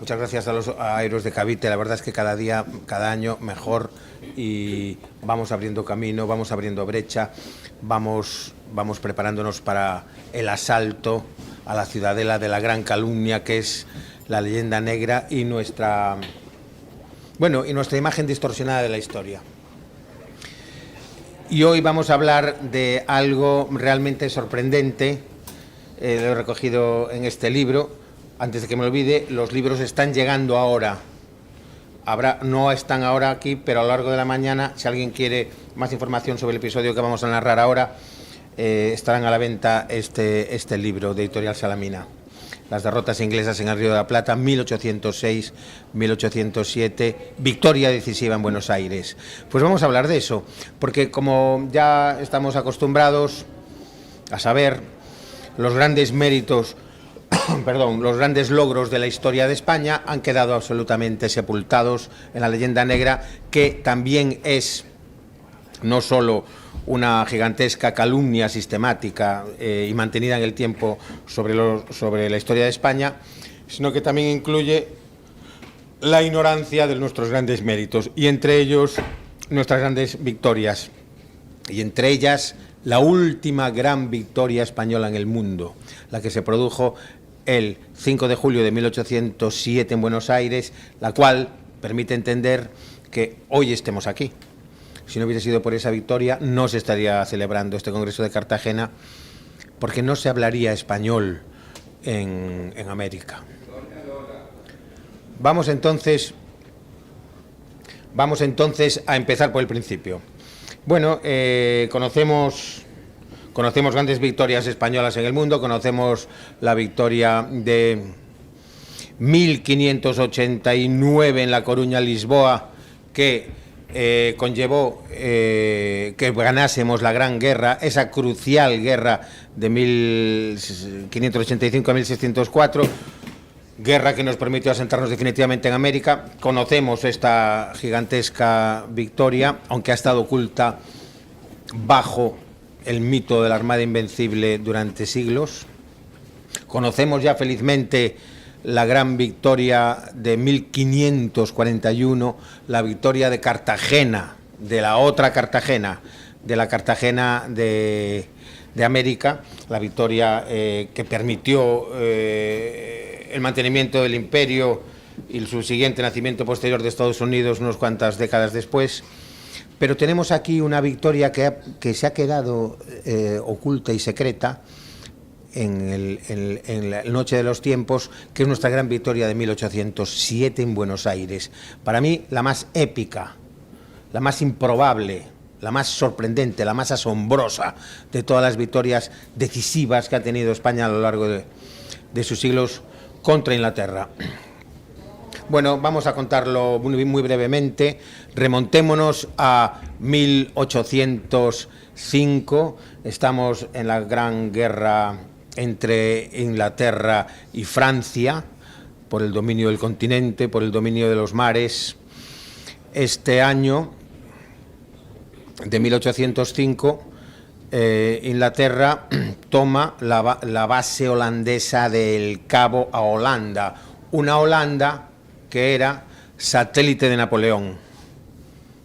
muchas gracias a Héroes de Cavite. La verdad es que cada día, cada año mejor, y vamos abriendo camino, vamos abriendo brecha, vamos preparándonos para el asalto a la ciudadela de la gran calumnia que es la leyenda negra y nuestra imagen distorsionada de la historia. Y hoy vamos a hablar de algo realmente sorprendente. Lo he recogido en este libro. Antes de que me olvide, los libros están llegando ahora. No están ahora aquí, pero a lo largo de la mañana, si alguien quiere más información sobre el episodio que vamos a narrar ahora, estarán a la venta este libro de Editorial Salamina. Las derrotas inglesas en el Río de la Plata, 1806-1807, victoria decisiva en Buenos Aires. Pues vamos a hablar de eso, porque como ya estamos acostumbrados a saber, los grandes méritos, los grandes logros de la historia de España han quedado absolutamente sepultados en la leyenda negra, que también es no solo una gigantesca calumnia sistemática y mantenida en el tiempo sobre la historia de España, sino que también incluye la ignorancia de nuestros grandes méritos, y entre ellos nuestras grandes victorias, y entre ellas la última gran victoria española en el mundo, la que se produjo el 5 de julio de 1807 en Buenos Aires, la cual permite entender que hoy estemos aquí. Si no hubiese sido por esa victoria, no se estaría celebrando este Congreso de Cartagena, porque no se hablaría español en América. Vamos entonces a empezar por el principio. Bueno, conocemos grandes victorias españolas en el mundo. Conocemos la victoria de 1589 en La Coruña, Lisboa, que conllevó que ganásemos la Gran Guerra, esa crucial guerra de 1585 a 1604, guerra que nos permitió asentarnos definitivamente en América. Conocemos esta gigantesca victoria, aunque ha estado oculta bajo el mito de la Armada Invencible durante siglos. Conocemos ya felizmente la gran victoria de 1541, la victoria de Cartagena, de la otra Cartagena, de la Cartagena de América, la victoria que permitió el mantenimiento del imperio y su siguiente nacimiento posterior de Estados Unidos unas cuantas décadas después. Pero tenemos aquí una victoria que se ha quedado oculta y secreta en la noche de los tiempos, que es nuestra gran victoria de 1807 en Buenos Aires. Para mí, la más épica, la más improbable, la más sorprendente, la más asombrosa de todas las victorias decisivas que ha tenido España a lo largo de sus siglos contra Inglaterra. Bueno, vamos a contarlo muy brevemente. Remontémonos a 1805. Estamos en la gran guerra entre Inglaterra y Francia por el dominio del continente, por el dominio de los mares. Este año de 1805, Inglaterra toma la base holandesa del Cabo a Holanda, una Holanda que era satélite de Napoleón.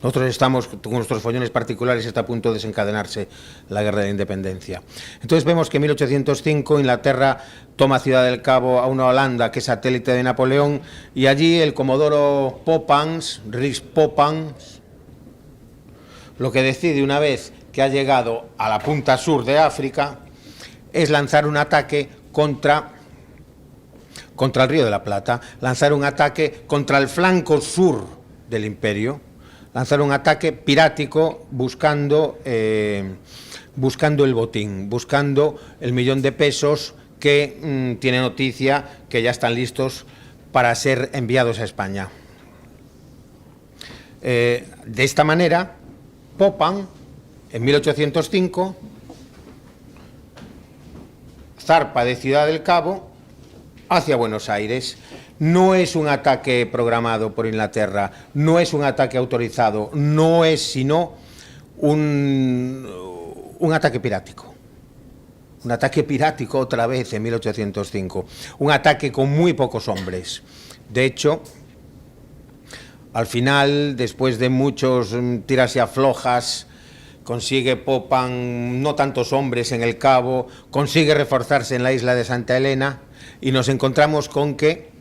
Nosotros estamos con nuestros follones particulares, está a punto de desencadenarse la guerra de la independencia. Entonces vemos que en 1805 Inglaterra toma Ciudad del Cabo a una Holanda que es satélite de Napoleón, y allí el comodoro Rhys Poppans, lo que decide una vez que ha llegado a la punta sur de África es lanzar un ataque contra el Río de la Plata, lanzar un ataque contra el flanco sur del imperio, lanzar un ataque pirático buscando el botín, buscando el millón de pesos que tiene noticia que ya están listos para ser enviados a España. De esta manera, Popham, en 1805, zarpa de Ciudad del Cabo hacia Buenos Aires. No es un ataque programado por Inglaterra, no es un ataque autorizado, no es sino un ataque pirático. Un ataque pirático otra vez en 1805. Un ataque con muy pocos hombres. De hecho, al final, después de muchos tiras y aflojas, consigue Popan no tantos hombres en el Cabo, consigue reforzarse en la isla de Santa Elena y nos encontramos con que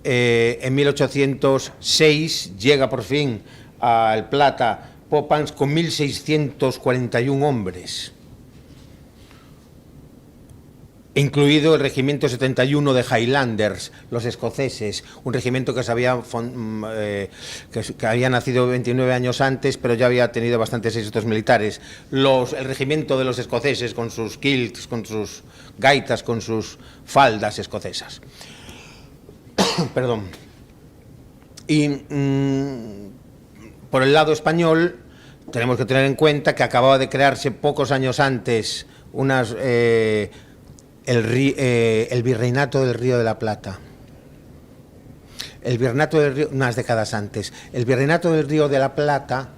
en 1806 llega por fin al Plata Popan con 1.641 hombres, incluido el regimiento 71 de Highlanders, los escoceses, un regimiento que había nacido 29 años antes, pero ya había tenido bastantes éxitos militares. El regimiento de los escoceses, con sus kilts, con sus gaitas, con sus faldas escocesas. Perdón. Y por el lado español, tenemos que tener en cuenta que acababa de crearse pocos años antes el Virreinato del Río de la Plata. El Virreinato del Río, unas décadas antes. El Virreinato del Río de la Plata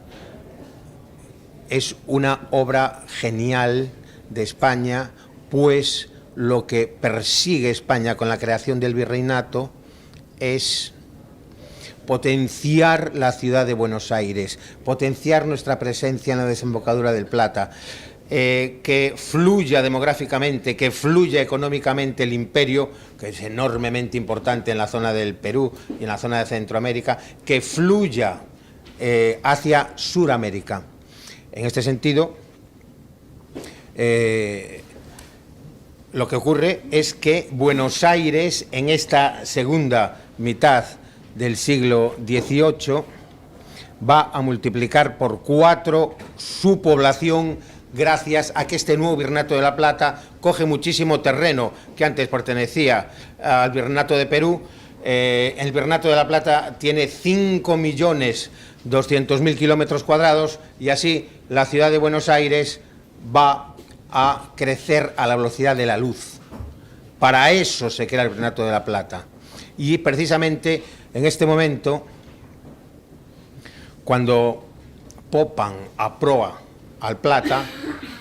es una obra genial de España, pues lo que persigue España con la creación del virreinato es potenciar la ciudad de Buenos Aires, potenciar nuestra presencia en la desembocadura del Plata, que fluya demográficamente, que fluya económicamente el imperio, que es enormemente importante en la zona del Perú y en la zona de Centroamérica, que fluya hacia Suramérica. En este sentido, lo que ocurre es que Buenos Aires, en esta segunda mitad del siglo XVIII, va a multiplicar por 4 su población gracias a que este nuevo Virreinato de la Plata coge muchísimo terreno que antes pertenecía al Virreinato de Perú. El Virreinato de la Plata tiene 5.200.000 kilómetros cuadrados y así la ciudad de Buenos Aires va a crecer a la velocidad de la luz. Para eso se crea el Virreinato de la Plata. Y precisamente en este momento, cuando Popan aproa al Plata,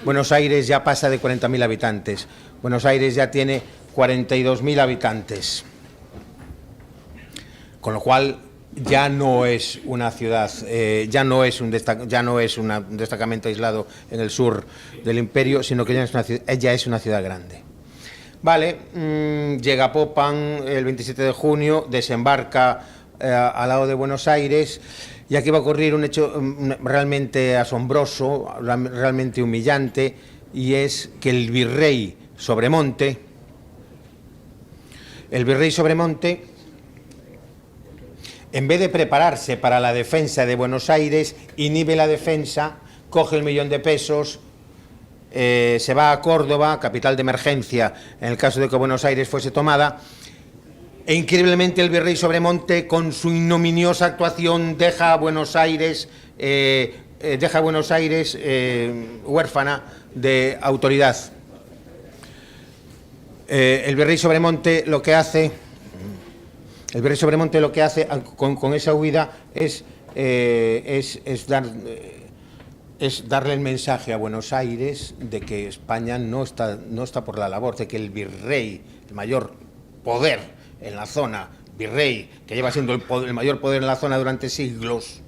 Buenos Aires ya pasa de 40.000 habitantes. Buenos Aires ya tiene 42.000 habitantes. Con lo cual ya no es una ciudad, ya no es un destacamento aislado en el sur del imperio, sino que ya es una ciudad grande. Vale, llega Popan el 27 de junio, desembarca al lado de Buenos Aires, y aquí va a ocurrir un hecho realmente asombroso, realmente humillante, y es que el virrey Sobremonte, en vez de prepararse para la defensa de Buenos Aires, inhibe la defensa, coge el 1.000.000 de pesos, se va a Córdoba, capital de emergencia en el caso de que Buenos Aires fuese tomada, e increíblemente el virrey Sobremonte, con su ignominiosa actuación, deja a Buenos Aires huérfana de autoridad. El virrey Sobremonte lo que hace con esa huida es darle el mensaje a Buenos Aires de que España no está por la labor, de que el virrey, el mayor poder en la zona, virrey, que lleva siendo el mayor poder en la zona durante siglos,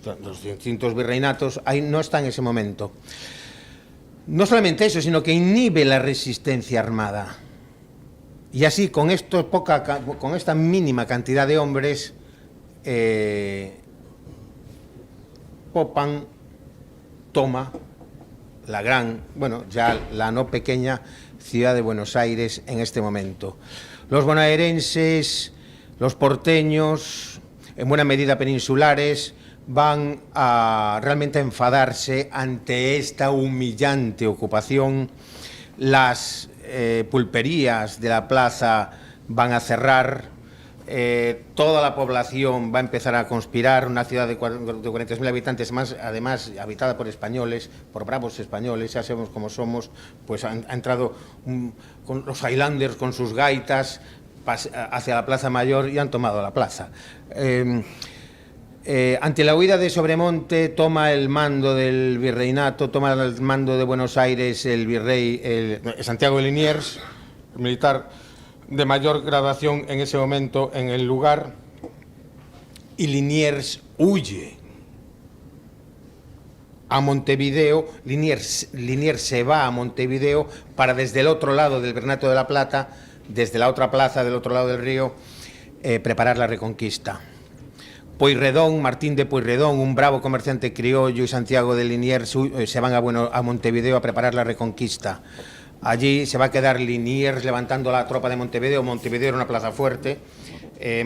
los distintos virreinatos, ahí no está en ese momento. No solamente eso, sino que inhibe la resistencia armada. Y así, con esta mínima cantidad de hombres, Popan toma ya la no pequeña ciudad de Buenos Aires en este momento. Los bonaerenses, los porteños, en buena medida peninsulares, van a realmente enfadarse ante esta humillante ocupación. Las pulperías de la plaza van a cerrar, toda la población va a empezar a conspirar. Una ciudad de 40.000 habitantes, además habitada por españoles, por bravos españoles, ya sabemos cómo somos, pues ha entrado con los Highlanders con sus gaitas hacia la Plaza Mayor y han tomado la plaza. Ante la huida de Sobremonte, toma el mando del virreinato, toma el mando de Buenos Aires el virrey Santiago de Liniers, militar de mayor graduación en ese momento en el lugar, y Liniers huye a Montevideo. Liniers se va a Montevideo para, desde el otro lado del Virreinato de la Plata, desde la otra plaza del otro lado del río, preparar la reconquista. Pueyrredón, Martín de Pueyrredón, un bravo comerciante criollo, y Santiago de Liniers se van a Montevideo a preparar la reconquista. Allí se va a quedar Liniers levantando la tropa de Montevideo. Montevideo era una plaza fuerte. Ya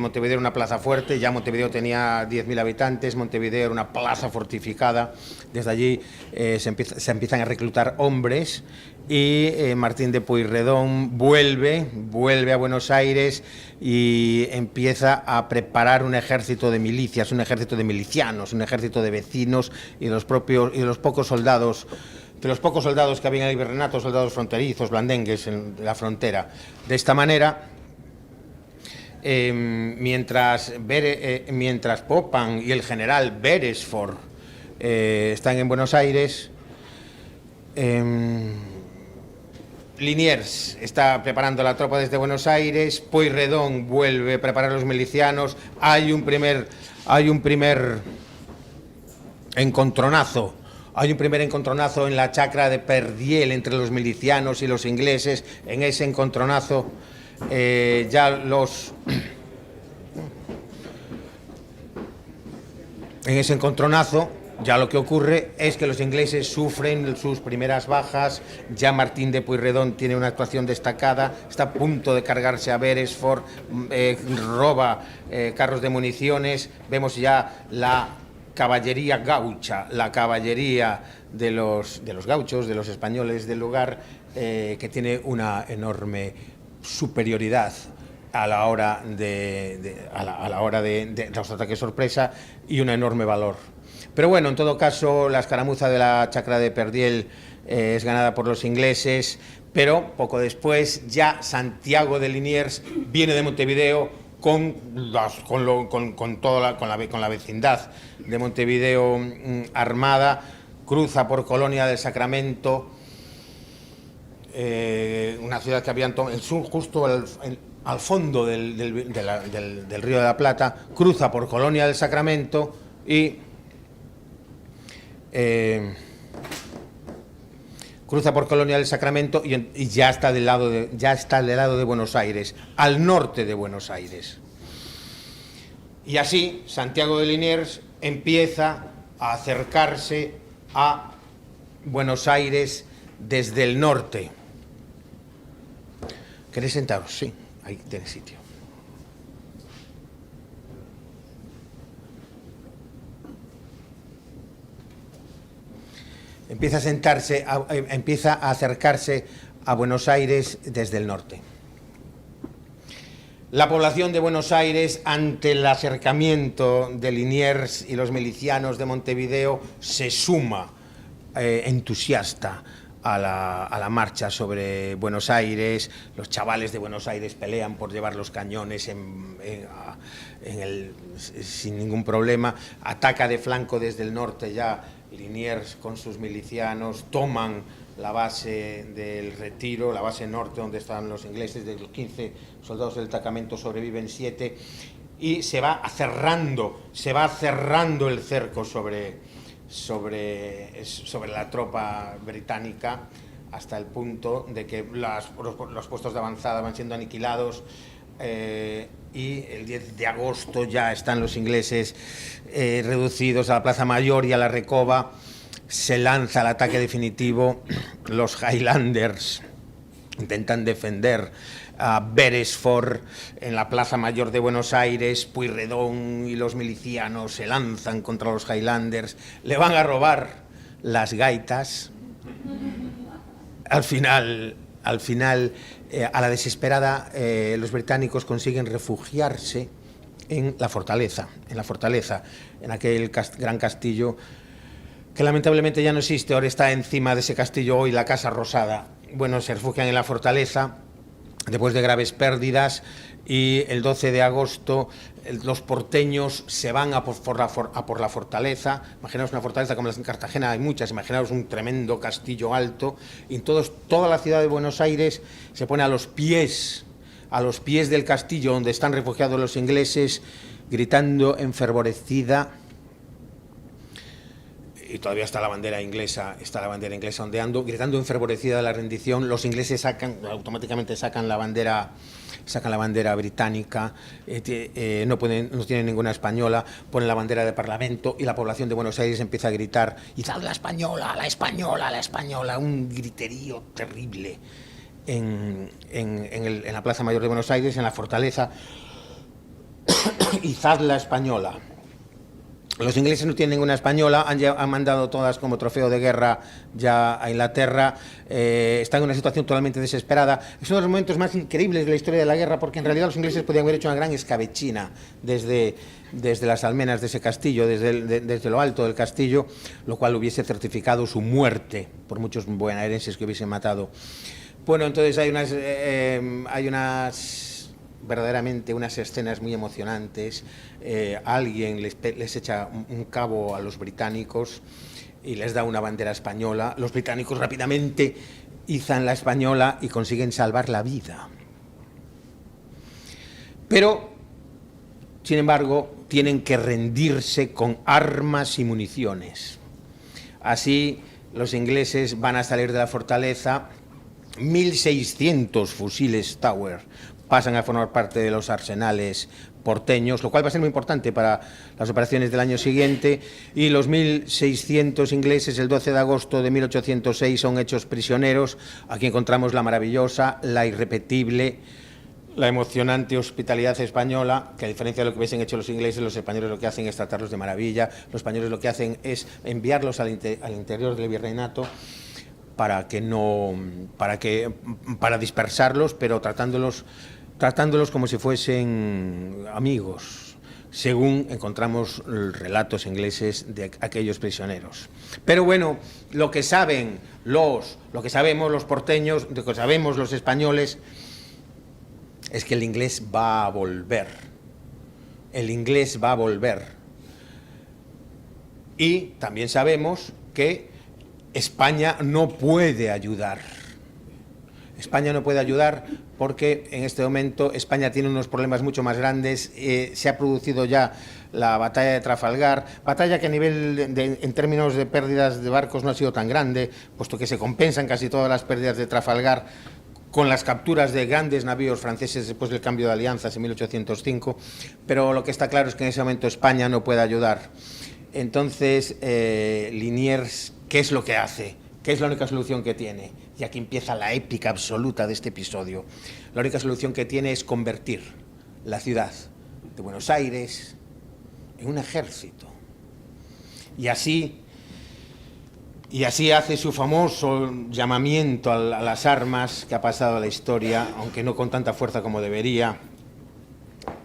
Montevideo tenía 10.000 habitantes, Montevideo era una plaza fortificada. Desde allí se empiezan a reclutar hombres, y Martín de Pueyrredón vuelve a Buenos Aires y empieza a preparar un ejército de milicias, un ejército de milicianos, un ejército de vecinos y de los pocos soldados. De los pocos soldados que había en el Virreinato, soldados fronterizos, blandengues en la frontera. De esta manera, mientras Popan y el general Beresford están en Buenos Aires, Liniers está preparando la tropa desde Buenos Aires, Pueyrredón vuelve a preparar los milicianos, hay un primer encontronazo. Hay un primer encontronazo en la chacra de Perdiel entre los milicianos y los ingleses. En ese encontronazo ya lo que ocurre es que los ingleses sufren sus primeras bajas. Ya Martín de Pueyrredón tiene una actuación destacada, está a punto de cargarse a Beresford, roba carros de municiones. Vemos ya la caballería gaucha, la caballería de los gauchos, de los españoles del lugar, que tiene una enorme superioridad a la hora de los ataques sorpresa, y un enorme valor. Pero bueno, en todo caso, la escaramuza de la chacra de Perdiel es ganada por los ingleses, pero poco después ya Santiago de Liniers viene de Montevideo con la vecindad de Montevideo armada, cruza por Colonia del Sacramento, una ciudad que habían tomado justo al fondo del Río de la Plata, cruza por Colonia del Sacramento y ya está del lado de Buenos Aires, al norte de Buenos Aires. Y así Santiago de Liniers empieza a acercarse a Buenos Aires desde el norte. ¿Queréis sentaros? Sí, ahí tenéis sitio. Empieza a acercarse a Buenos Aires desde el norte. La población de Buenos Aires, ante el acercamiento de Liniers y los milicianos de Montevideo, se suma entusiasta a la marcha sobre Buenos Aires. Los chavales de Buenos Aires pelean por llevar los cañones sin ningún problema. Ataca de flanco desde el norte ya Liniers con sus milicianos, toman la base del Retiro, la base norte donde están los ingleses. De los 15 soldados del destacamento sobreviven 7, y se va cerrando el cerco sobre la tropa británica, hasta el punto de que los puestos de avanzada van siendo aniquilados, y el 10 de agosto ya están los ingleses reducidos a la Plaza Mayor y a la Recoba. Se lanza el ataque definitivo. Los Highlanders intentan defender a Beresford en la Plaza Mayor de Buenos Aires. Pueyrredón y los milicianos se lanzan contra los Highlanders, le van a robar las gaitas. Al final, a la desesperada, los británicos consiguen refugiarse en la fortaleza, en aquel gran castillo que lamentablemente ya no existe. Ahora está encima de ese castillo hoy la Casa Rosada. Bueno, se refugian en la fortaleza después de graves pérdidas, y el 12 de agosto los porteños se van a por la fortaleza. Imaginaos una fortaleza como la de Cartagena, hay muchas. Imaginaos un tremendo castillo alto, y toda la ciudad de Buenos Aires se pone a los pies a los pies del castillo donde están refugiados los ingleses, gritando enfervorecida, y todavía está la bandera inglesa ondeando, gritando enfervorecida la rendición. Los ingleses automáticamente sacan la bandera británica, no tienen ninguna española, ponen la bandera de Parlamento y la población de Buenos Aires empieza a gritar: ¡Izad la española, la española, la española! Un griterío terrible en la Plaza Mayor de Buenos Aires, en la fortaleza. ¡Izad la española! Los ingleses no tienen ninguna española, han mandado todas como trofeo de guerra ya a Inglaterra, están en una situación totalmente desesperada. Es uno de los momentos más increíbles de la historia de la guerra, porque en realidad los ingleses podían haber hecho una gran escabechina desde las almenas de ese castillo, desde lo alto del castillo, lo cual hubiese certificado su muerte por muchos bonaerenses que hubiesen matado. Bueno, entonces hay verdaderamente unas escenas muy emocionantes. Alguien les echa un cabo a los británicos y les da una bandera española. Los británicos rápidamente izan la española y consiguen salvar la vida. Pero, sin embargo, tienen que rendirse con armas y municiones. Así, los ingleses van a salir de la fortaleza. 1.600 fusiles Tower pasan a formar parte de los arsenales porteños, lo cual va a ser muy importante para las operaciones del año siguiente, y los 1.600 ingleses el 12 de agosto de 1806 son hechos prisioneros. Aquí encontramos la maravillosa, la irrepetible, la emocionante hospitalidad española, que a diferencia de lo que hubiesen hecho los ingleses, los españoles lo que hacen es tratarlos de maravilla. Los españoles lo que hacen es enviarlos al interior del virreinato para dispersarlos, pero tratándolos como si fuesen amigos, según encontramos relatos ingleses de aquellos prisioneros. Pero bueno, lo que sabemos los porteños, lo que sabemos los españoles, es que el inglés va a volver. El inglés va a volver. Y también sabemos que España no puede ayudar. España no puede ayudar porque en este momento España tiene unos problemas mucho más grandes. Se ha producido ya la batalla de Trafalgar, batalla que a nivel en términos de pérdidas de barcos no ha sido tan grande, puesto que se compensan casi todas las pérdidas de Trafalgar con las capturas de grandes navíos franceses después del cambio de alianzas en 1805, pero lo que está claro es que en ese momento España no puede ayudar. Entonces, Liniers, ¿qué es lo que hace? ¿Qué es la única solución que tiene? Y aquí empieza la épica absoluta de este episodio. La única solución que tiene es convertir la ciudad de Buenos Aires en un ejército. Y así hace su famoso llamamiento a las armas, que ha pasado a la historia, aunque no con tanta fuerza como debería.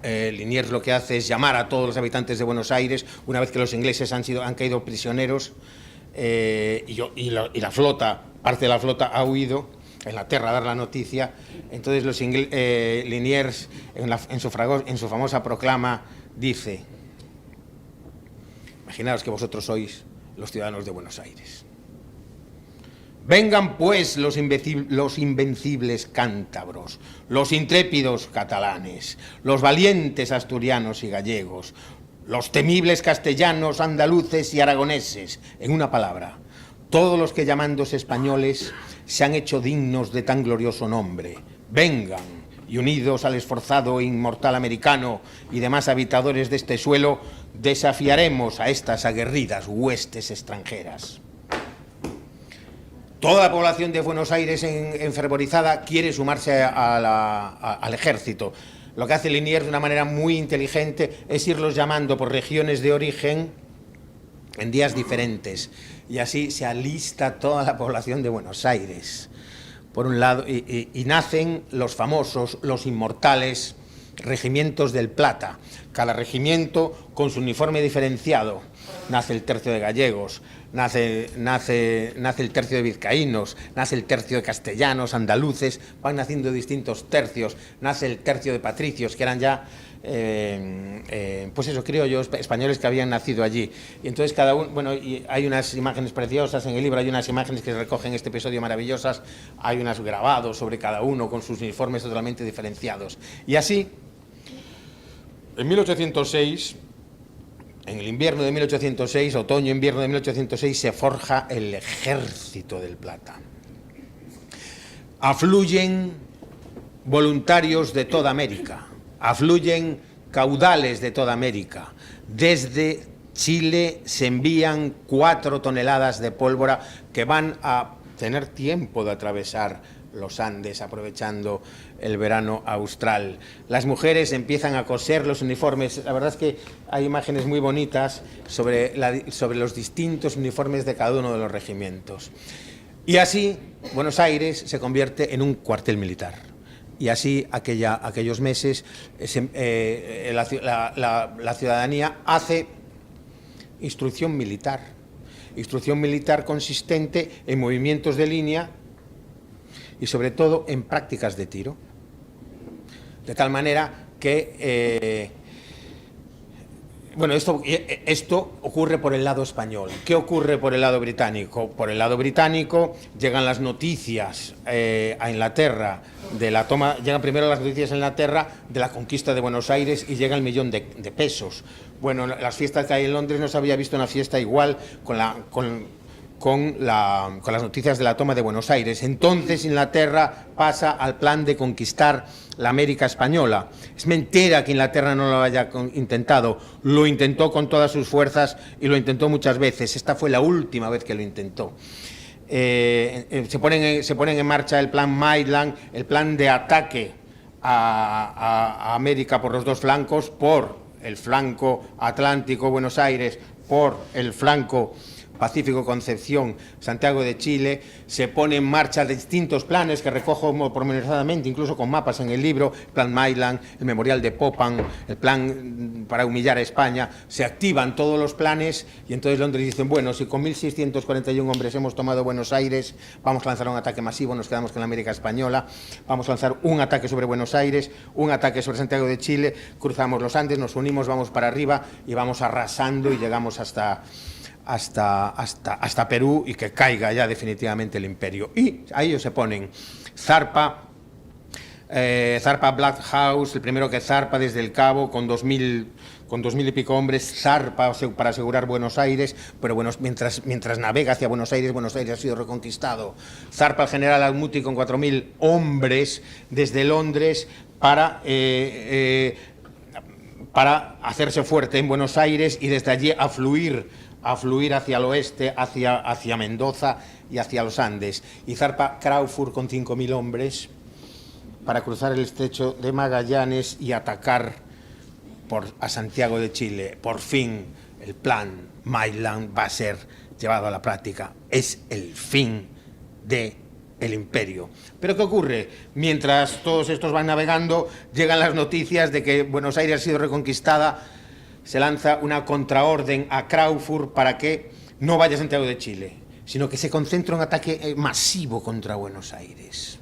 Liniers lo que hace es llamar a todos los habitantes de Buenos Aires, una vez que los ingleses han caído prisioneros, y la flota, parte de la flota ha huido a Inglaterra a dar la noticia. Entonces Liniers en su famosa proclama dice: imaginaos que vosotros sois los ciudadanos de Buenos Aires. Vengan pues los invencibles cántabros, los intrépidos catalanes, los valientes asturianos y gallegos, los temibles castellanos, andaluces y aragoneses. En una palabra, todos los que llamándose españoles se han hecho dignos de tan glorioso nombre. Vengan, y unidos al esforzado e inmortal americano y demás habitadores de este suelo, desafiaremos a estas aguerridas huestes extranjeras. Toda la población de Buenos Aires enfervorizada quiere sumarse al ejército. Lo que hace Liniers de una manera muy inteligente es irlos llamando por regiones de origen en días diferentes. Y así se alista toda la población de Buenos Aires. Por un lado, y nacen los famosos, los inmortales regimientos del Plata. Cada regimiento con su uniforme diferenciado. nace el tercio de gallegos, nace el tercio de vizcaínos, nace el tercio de castellanos, andaluces, van naciendo distintos tercios, nace el tercio de patricios, que eran ya, pues eso, criollos, españoles que habían nacido allí. Y entonces cada uno, bueno, y hay unas imágenes preciosas en el libro, hay unas imágenes que recogen este episodio maravillosas, hay unos grabados sobre cada uno con sus uniformes totalmente diferenciados. Y así, en 1806... en el invierno de 1806, otoño-invierno de 1806, se forja el Ejército del Plata. Afluyen voluntarios de toda América, afluyen caudales de toda América. Desde Chile se envían 4 toneladas de pólvora que van a tener tiempo de atravesar los Andes, aprovechando el verano austral. Las mujeres empiezan a coser los uniformes. La verdad es que hay imágenes muy bonitas sobre los distintos uniformes de cada uno de los regimientos. Y así Buenos Aires se convierte en un cuartel militar. Y así aquellos meses la ciudadanía hace instrucción militar consistente en movimientos de línea y sobre todo en prácticas de tiro, de tal manera que, bueno, esto ocurre por el lado español. ¿Qué ocurre por el lado británico? Por el lado británico llegan las noticias a Inglaterra, llegan primero las noticias a Inglaterra de la conquista de Buenos Aires y llega el millón de pesos. Bueno, las fiestas que hay en Londres no se había visto una fiesta igual con las noticias de la toma de Buenos Aires. Entonces Inglaterra pasa al plan de conquistar la América española. Es mentira que Inglaterra no lo haya intentado, lo intentó con todas sus fuerzas y lo intentó muchas veces. Esta fue la última vez que lo intentó. Se ponen en marcha el plan Maitland, el plan de ataque a América por los dos flancos, por el flanco atlántico Buenos Aires, por el flanco Pacífico Concepción, Santiago de Chile. Se pone en marcha distintos planes que recojo pormenorizadamente, incluso con mapas en el libro: el plan Maitland, el memorial de Popham, el plan para humillar a España. Se activan todos los planes y entonces Londres dicen: bueno, si con 1.641 hombres hemos tomado Buenos Aires, vamos a lanzar un ataque masivo, nos quedamos con la América española, vamos a lanzar un ataque sobre Buenos Aires, un ataque sobre Santiago de Chile, cruzamos los Andes, nos unimos, vamos para arriba y vamos arrasando y llegamos hasta Perú y que caiga ya definitivamente el imperio. Y a ellos se ponen. Zarpa Black House, el primero que zarpa desde el Cabo con 2.000 y pico hombres, zarpa para asegurar Buenos Aires, pero bueno, mientras navega hacia Buenos Aires ha sido reconquistado. Zarpa el general Almuti con 4.000 hombres desde Londres para hacerse fuerte en Buenos Aires y desde allí afluir hacia el oeste, hacia Mendoza y hacia los Andes. Y zarpa Crawford con 5.000 hombres para cruzar el estrecho de Magallanes y atacar a Santiago de Chile. Por fin el plan Maitland va a ser llevado a la práctica. Es el fin del imperio. Pero ¿qué ocurre? Mientras todos estos van navegando, llegan las noticias de que Buenos Aires ha sido reconquistada. Se lanza una contraorden a Crawford para que no vaya a Santiago de Chile, sino que se concentre un ataque masivo contra Buenos Aires.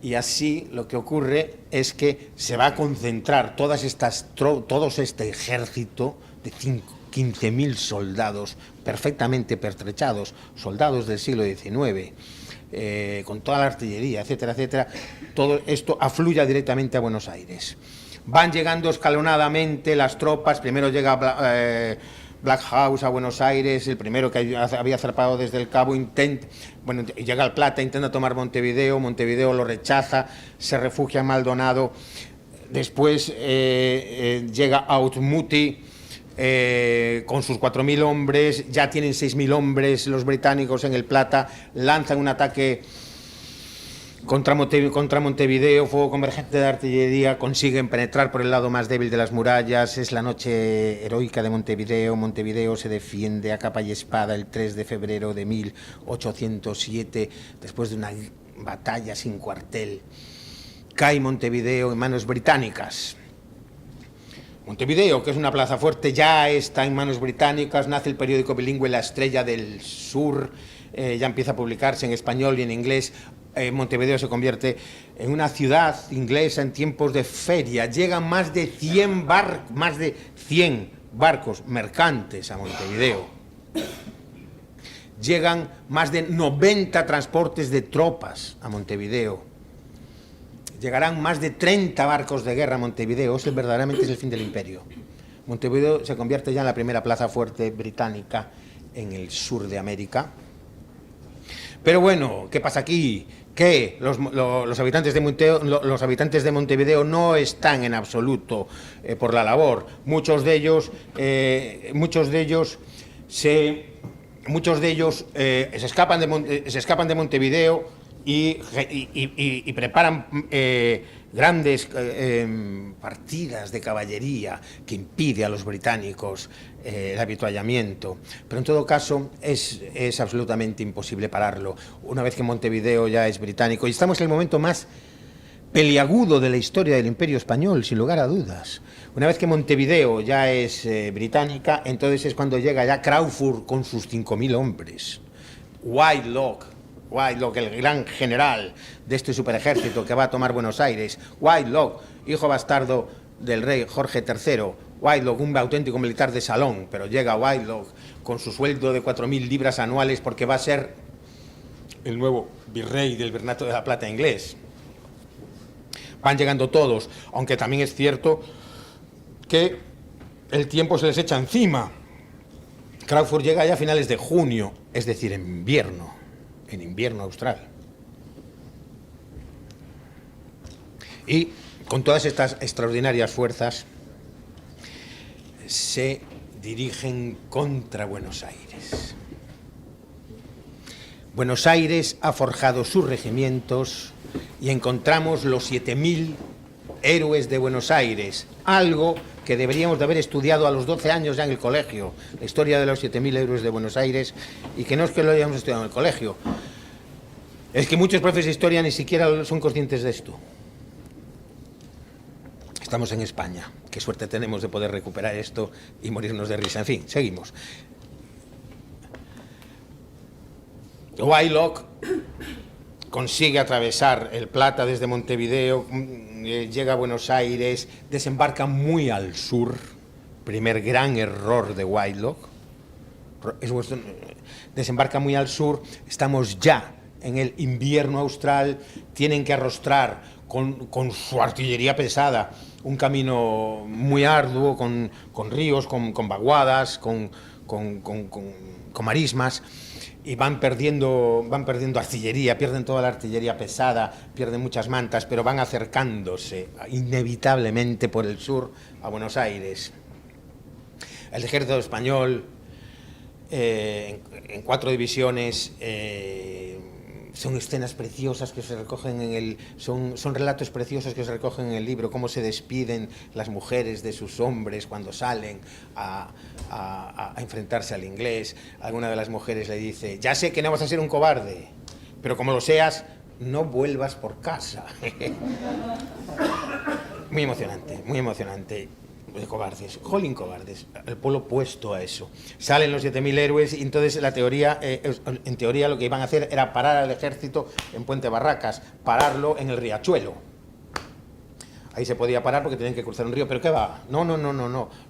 Y así lo que ocurre es que se va a concentrar todo este ejército de 15.000 soldados perfectamente pertrechados, soldados del siglo XIX, con toda la artillería, etcétera, etcétera. Todo esto afluya directamente a Buenos Aires. Van llegando escalonadamente las tropas. Primero llega Black House a Buenos Aires, el primero que había zarpado desde el Cabo, llega al Plata, intenta tomar Montevideo lo rechaza, se refugia en Maldonado. Después llega Autmuti con sus 4.000 hombres, ya tienen 6.000 hombres los británicos en el Plata, lanzan un ataque contra Montevideo, fuego convergente de artillería, consiguen penetrar por el lado más débil de las murallas. Es la noche heroica de Montevideo. Montevideo se defiende a capa y espada el 3 de febrero de 1807, después de una batalla sin cuartel. Cae Montevideo en manos británicas. Montevideo, que es una plaza fuerte, ya está en manos británicas, nace el periódico bilingüe La Estrella del Sur, ya empieza a publicarse en español y en inglés. Montevideo se convierte en una ciudad inglesa en tiempos de feria. Llegan más de 100 barcos mercantes a Montevideo. Llegan más de 90 transportes de tropas a Montevideo. Llegarán más de 30 barcos de guerra a Montevideo. Eso verdaderamente es el fin del imperio. Montevideo se convierte ya en la primera plaza fuerte británica en el sur de América. Pero bueno, ¿qué pasa aquí? Que los habitantes de Montevideo no están en absoluto por la labor. Muchos de ellos se escapan de Montevideo y preparan grandes partidas de caballería que impide a los británicos el avituallamiento. Pero en todo caso es absolutamente imposible pararlo una vez que Montevideo ya es británico. Y estamos en el momento más peliagudo de la historia del Imperio Español, sin lugar a dudas. Una vez que Montevideo ya es británica, entonces es cuando llega ya Crawford con sus 5.000 hombres. Whitelock, el gran general de este superejército que va a tomar Buenos Aires. Whitelock, hijo bastardo del rey Jorge III. Whitelock, un auténtico militar de salón, pero llega Whitelock con su sueldo de 4.000 libras anuales porque va a ser el nuevo virrey del Virreinato de la Plata inglés. Van llegando todos, aunque también es cierto que el tiempo se les echa encima. Crawford llega ya a finales de junio, es decir, en invierno austral. Y con todas estas extraordinarias fuerzas se dirigen contra Buenos Aires. Buenos Aires ha forjado sus regimientos y encontramos los 7.000 héroes de Buenos Aires, algo que deberíamos de haber estudiado a los 12 años ya en el colegio, la historia de los 7.000 héroes de Buenos Aires, y que no es que lo hayamos estudiado en el colegio, es que muchos profes de historia ni siquiera son conscientes de esto. Estamos en España, qué suerte tenemos de poder recuperar esto y morirnos de risa. En fin, seguimos. Whitelock consigue atravesar el Plata desde Montevideo, llega a Buenos Aires, desembarca muy al sur, primer gran error de Whitelock, desembarca muy al sur, estamos ya en el invierno austral, tienen que arrostrar con su artillería pesada un camino muy arduo, con ríos, con vaguadas, con marismas, y van perdiendo artillería, pierden toda la artillería pesada, pierden muchas mantas, pero van acercándose inevitablemente por el sur a Buenos Aires. El ejército español, en 4 divisiones, son escenas preciosas que se recogen son relatos preciosos que se recogen en el libro, cómo se despiden las mujeres de sus hombres cuando salen a enfrentarse al inglés. Alguna de las mujeres le dice: ya sé que no vas a ser un cobarde, pero como lo seas, no vuelvas por casa. Muy emocionante, muy emocionante. De cobardes, jolín cobardes, el pueblo opuesto a eso. Salen los 7.000 héroes y entonces en teoría lo que iban a hacer era parar al ejército en Puente Barracas, pararlo en el Riachuelo. Ahí se podía parar porque tenían que cruzar un río, pero ¿qué va? No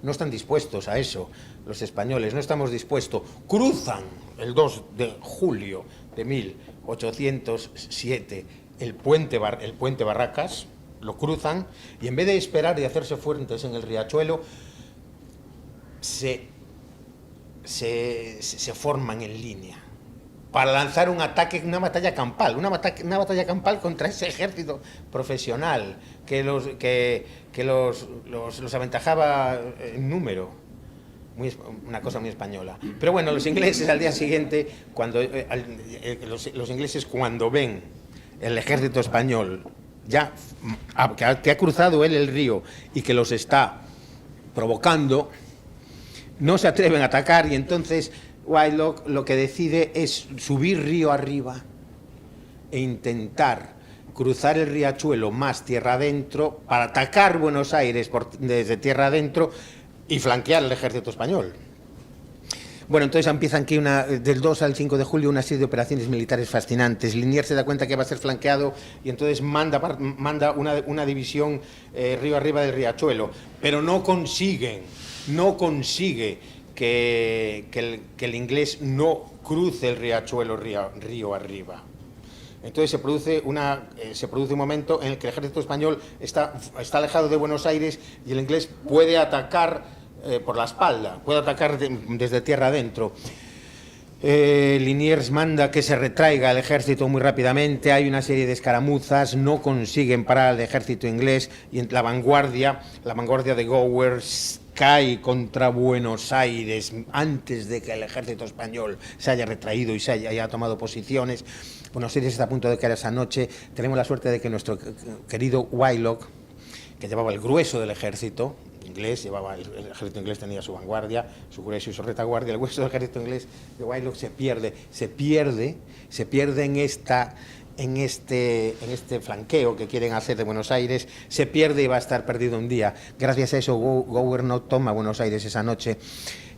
están dispuestos a eso los españoles, no estamos dispuestos. Cruzan el 2 de julio de 1807 el Puente Barracas, lo cruzan, y en vez de esperar y hacerse fuertes en el Riachuelo, se forman en línea para lanzar un ataque, una batalla campal contra ese ejército profesional que los aventajaba en número. Una cosa muy española. Pero bueno, los ingleses al día siguiente, los ingleses cuando ven el ejército español que ha cruzado él el río y que los está provocando, no se atreven a atacar, y entonces Whitelock lo que decide es subir río arriba e intentar cruzar el riachuelo más tierra adentro para atacar Buenos Aires desde tierra adentro y flanquear el ejército español. Bueno, entonces empiezan aquí del 2 al 5 de julio una serie de operaciones militares fascinantes. Liniers se da cuenta que va a ser flanqueado y entonces manda una división río arriba del riachuelo, pero no consigue que el inglés no cruce el riachuelo río arriba. Entonces se produce un momento en el que el ejército español está alejado de Buenos Aires y el inglés puede atacar por la espalda, puede atacar desde tierra adentro. Liniers manda que se retraiga el ejército muy rápidamente, hay una serie de escaramuzas, no consiguen parar al ejército inglés y en la vanguardia de Gower cae contra Buenos Aires antes de que el ejército español se haya retraído y se haya tomado posiciones. Buenos Aires está a punto de caer esa noche. Tenemos la suerte de que nuestro querido Wylock, que llevaba el grueso del ejército inglés, el ejército inglés tenía su vanguardia, su grueso y su retaguardia, el grueso del ejército inglés de Wylock se pierde en este flanqueo que quieren hacer de Buenos Aires, se pierde y va a estar perdido un día. Gracias a eso Gower no toma Buenos Aires esa noche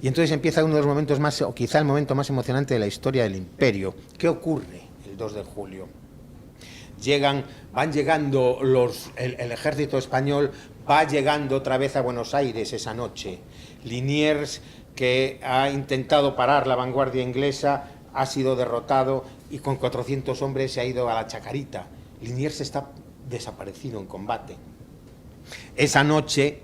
y entonces empieza uno de los momentos más, o quizá el momento más emocionante de la historia del imperio. ¿Qué ocurre el 2 de julio? Van llegando el ejército español va llegando otra vez a Buenos Aires esa noche. Liniers, que ha intentado parar la vanguardia inglesa, ha sido derrotado y con 400 hombres se ha ido a la Chacarita. Liniers está desaparecido en combate. Esa noche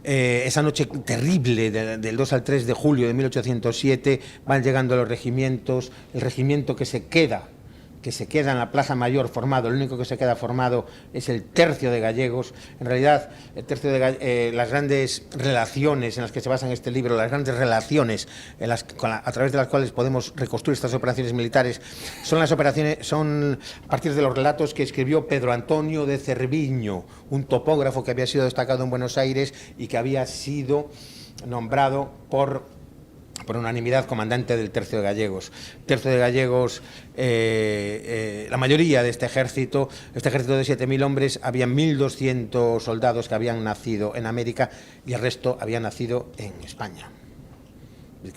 terrible del 2 al 3 de julio de 1807 van llegando los regimientos, el regimiento que se queda en la Plaza Mayor formado, el único que se queda formado es el tercio de gallegos. En realidad, las grandes relaciones en las que se basa este libro, las grandes relaciones a través de las cuales podemos reconstruir estas operaciones militares, son a partir de los relatos que escribió Pedro Antonio de Cerviño, un topógrafo que había sido destacado en Buenos Aires y que había sido nombrado por unanimidad comandante del tercio de gallegos. La mayoría de este ejército de 7.000 hombres, había 1.200 soldados que habían nacido en América y el resto habían nacido en España.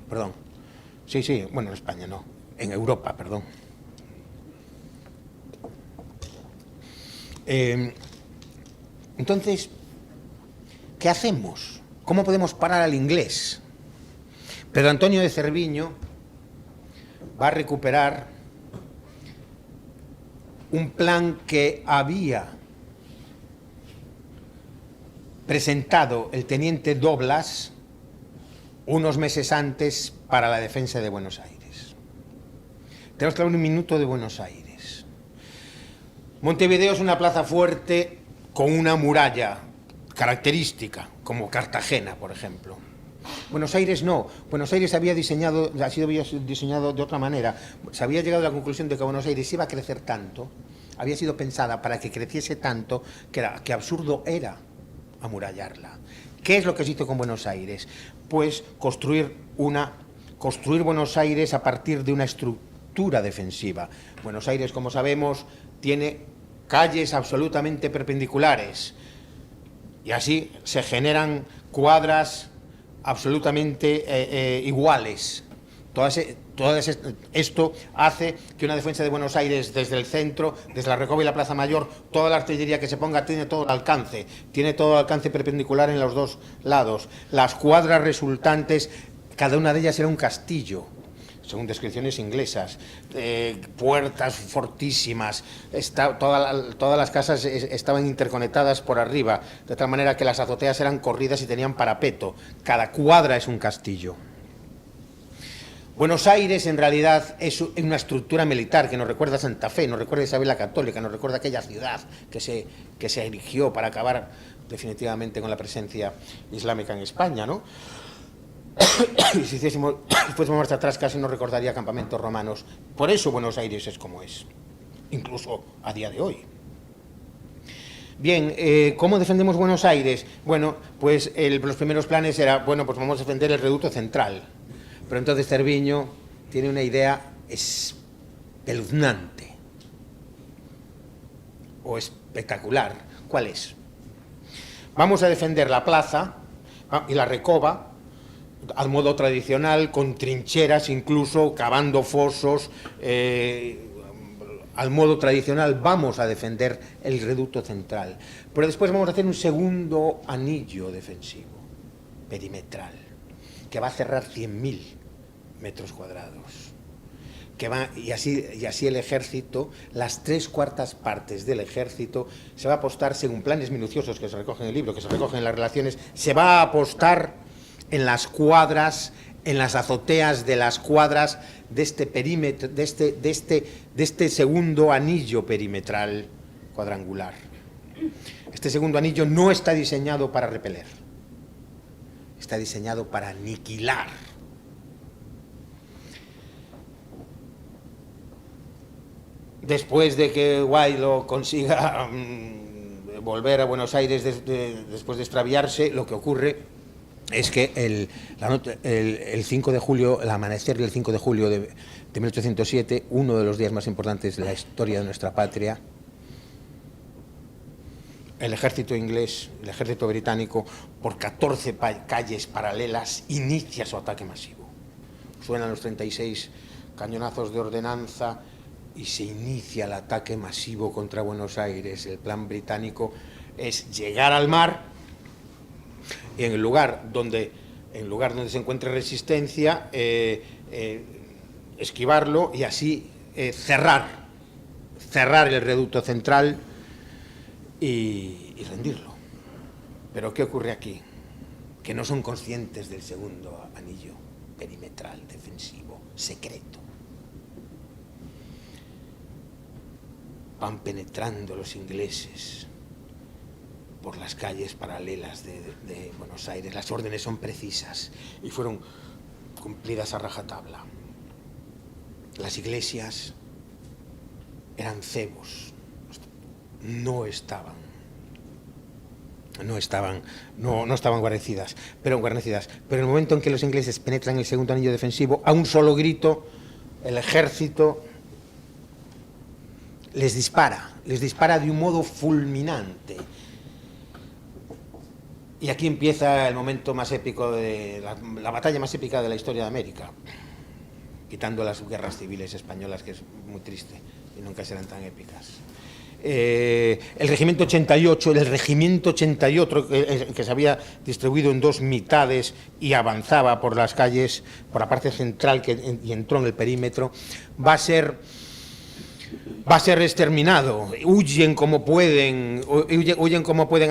Perdón. Sí, bueno, en España no, en Europa, perdón. Entonces, ¿qué hacemos? ¿Cómo podemos parar al inglés? Pedro Antonio de Cerviño va a recuperar un plan que había presentado el teniente Doblas unos meses antes para la defensa de Buenos Aires. Tenemos que hablar un minuto de Buenos Aires. Montevideo es una plaza fuerte con una muralla característica, como Cartagena, por ejemplo. Buenos Aires no. Buenos Aires ha sido diseñado de otra manera. Se había llegado a la conclusión de que Buenos Aires iba a crecer tanto, había sido pensada para que creciese tanto, que absurdo era amurallarla. ¿Qué es lo que se hizo con Buenos Aires? Pues construir Buenos Aires a partir de una estructura defensiva. Buenos Aires, como sabemos, tiene calles absolutamente perpendiculares y así se generan cuadras absolutamente iguales. Esto hace que una defensa de Buenos Aires desde el centro, desde la Recoba y la Plaza Mayor, toda la artillería que se ponga tiene todo el alcance perpendicular en los dos lados. Las cuadras resultantes, cada una de ellas era un castillo, según descripciones inglesas, puertas fortísimas, todas las casas estaban interconectadas por arriba, de tal manera que las azoteas eran corridas y tenían parapeto. Cada cuadra es un castillo. Buenos Aires, en realidad, es una estructura militar que nos recuerda a Santa Fe, nos recuerda a Isabel la Católica, nos recuerda a aquella ciudad que se erigió para acabar definitivamente con la presencia islámica en España, ¿no? Y si fuésemos marcha atrás, casi nos recordaría campamentos romanos. Por eso Buenos Aires es como es, incluso a día de hoy. Bien, ¿cómo defendemos Buenos Aires? Bueno, pues los primeros planes era, pues vamos a defender el reducto central. Pero entonces Cerviño tiene una idea espeluznante. o espectacular. ¿Cuál es? Vamos a defender la plaza y la Recoba al modo tradicional, con trincheras incluso, cavando fosos, al modo tradicional. Vamos a defender el reducto central, pero después vamos a hacer un segundo anillo defensivo, perimetral, que va a cerrar 100.000 metros cuadrados. Y así el ejército, las 3/4 partes del ejército, se va a apostar, según planes minuciosos que se recogen en el libro, que se recogen en las relaciones, se va a apostar en las cuadras, en las azoteas de las cuadras de este perímetro, de este segundo anillo perimetral cuadrangular. Este segundo anillo no está diseñado para repeler, está diseñado para aniquilar. Después de que Guaidó consiga volver a Buenos Aires después de extraviarse, lo que ocurre es que el 5 de julio, el amanecer del 5 de julio de 1807, uno de los días más importantes de la historia de nuestra patria, el ejército inglés, el ejército británico, por 14 calles paralelas, inicia su ataque masivo. Suenan los 36 cañonazos de ordenanza y se inicia el ataque masivo contra Buenos Aires. El plan británico es llegar al mar y en el lugar donde se encuentre resistencia, esquivarlo y así cerrar el reducto central y rendirlo. Pero ¿qué ocurre aquí? Que no son conscientes del segundo anillo perimetral defensivo secreto. Van penetrando los ingleses por las calles paralelas de Buenos Aires. Las órdenes son precisas y fueron cumplidas a rajatabla. Las iglesias eran cebos, no estaban guarnecidas, pero en el momento en que los ingleses penetran el segundo anillo defensivo, a un solo grito, el ejército les dispara de un modo fulminante. Y aquí empieza el momento más épico de la batalla más épica de la historia de América, quitando las guerras civiles españolas, que es muy triste y nunca serán tan épicas. El regimiento 88, que se había distribuido en dos mitades y avanzaba por las calles, por la parte central y entró en el perímetro, va a ser exterminado. Huyen como pueden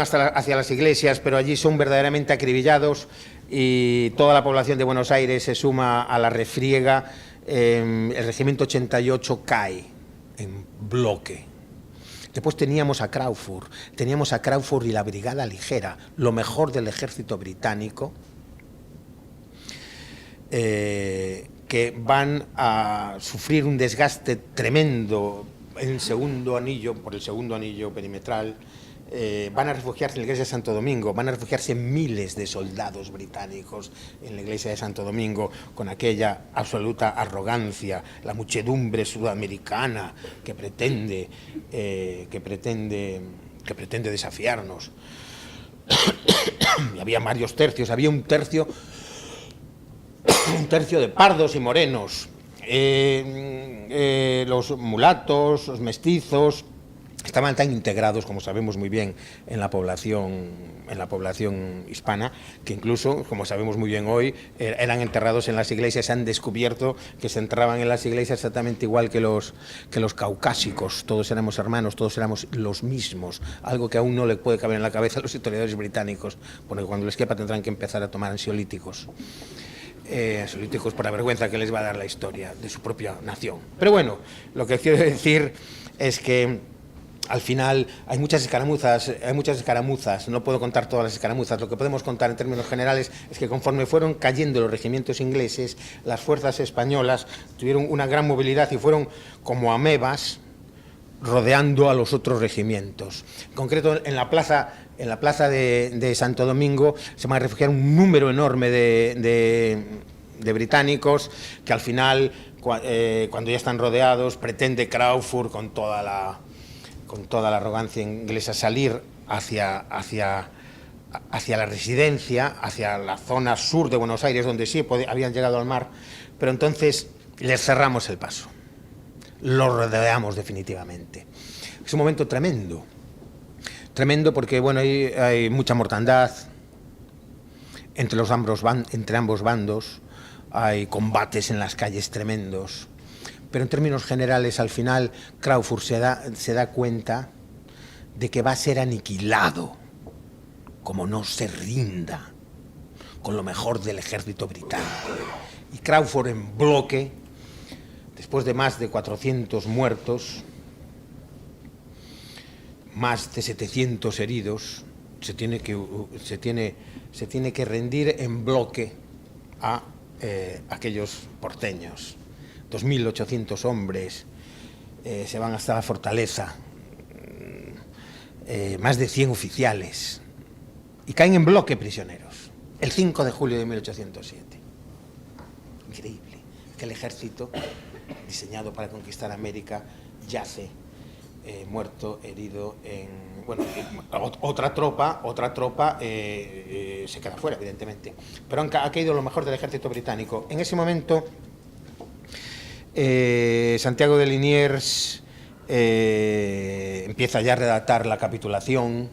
hacia las iglesias, pero allí son verdaderamente acribillados y toda la población de Buenos Aires se suma a la refriega. El regimiento 88 cae en bloque. Después teníamos a Crawford y la Brigada Ligera, lo mejor del ejército británico, que van a sufrir un desgaste tremendo por el segundo anillo perimetral. Van a refugiarse en la iglesia de Santo Domingo, van a refugiarse miles de soldados británicos en la iglesia de Santo Domingo, con aquella absoluta arrogancia, la muchedumbre sudamericana que pretende desafiarnos. Y había varios tercios, había un tercio de pardos y morenos, los mulatos, los mestizos, estaban tan integrados, como sabemos muy bien, en la población hispana, que incluso, como sabemos muy bien hoy, eran enterrados en las iglesias. Se han descubierto que se enterraban en las iglesias exactamente igual que los caucásicos. Todos éramos hermanos, todos éramos los mismos, algo que aún no le puede caber en la cabeza a los historiadores británicos, porque cuando les quepa tendrán que empezar a tomar ansiolíticos. Por la vergüenza que les va a dar la historia de su propia nación. Pero bueno, lo que quiero decir es que al final hay muchas escaramuzas, no puedo contar todas las escaramuzas. Lo que podemos contar en términos generales es que conforme fueron cayendo los regimientos ingleses, las fuerzas españolas tuvieron una gran movilidad y fueron como amebas rodeando a los otros regimientos. En concreto, en la plaza de Santo Domingo se van a refugiar un número enorme de británicos que al final, cuando ya están rodeados, pretende Crawford con toda con toda la arrogancia inglesa, salir hacia la residencia, hacia la zona sur de Buenos Aires, donde sí habían llegado al mar, pero entonces les cerramos el paso, los rodeamos definitivamente. Es un momento tremendo, tremendo porque bueno, hay mucha mortandad entre ambos bandos, hay combates en las calles tremendos, pero en términos generales al final Craufurd se da cuenta de que va a ser aniquilado como no se rinda con lo mejor del ejército británico. Y Craufurd en bloque, después de más de 400 muertos, más de 700 heridos, se tiene que rendir en bloque a aquellos porteños. 2.800 hombres se van hasta la fortaleza, más de 100 oficiales, y caen en bloque prisioneros, el 5 de julio de 1807. Increíble, que el ejército, diseñado para conquistar América, yace muerto, herido, bueno, otra tropa se queda fuera, evidentemente, pero ha caído lo mejor del ejército británico. En ese momento, Santiago de Liniers empieza ya a redactar la capitulación.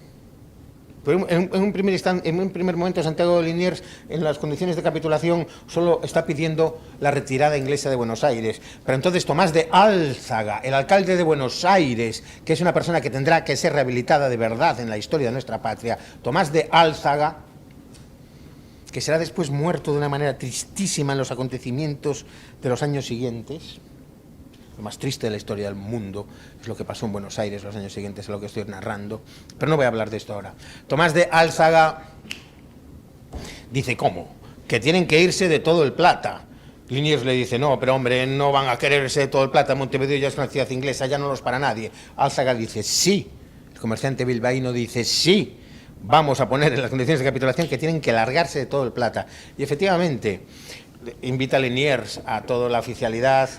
Pero en un primer momento, Santiago de Liniers, en las condiciones de capitulación, solo está pidiendo la retirada inglesa de Buenos Aires. Pero entonces Tomás de Álzaga, el alcalde de Buenos Aires, que es una persona que tendrá que ser rehabilitada de verdad en la historia de nuestra patria, Tomás de Álzaga, que será después muerto de una manera tristísima en los acontecimientos de los años siguientes. Lo más triste de la historia del mundo es lo que pasó en Buenos Aires los años siguientes a lo que estoy narrando, pero no voy a hablar de esto ahora. Tomás de Álzaga dice, ¿cómo? Que tienen que irse de todo el Plata. Liniers le dice, no, pero hombre, no van a querer irse de todo el Plata, Montevideo ya es una ciudad inglesa, ya no los para nadie. Álzaga dice, sí. El comerciante bilbaíno dice, sí, vamos a poner en las condiciones de capitulación que tienen que largarse de todo el Plata. Y efectivamente, invita a Liniers a toda la oficialidad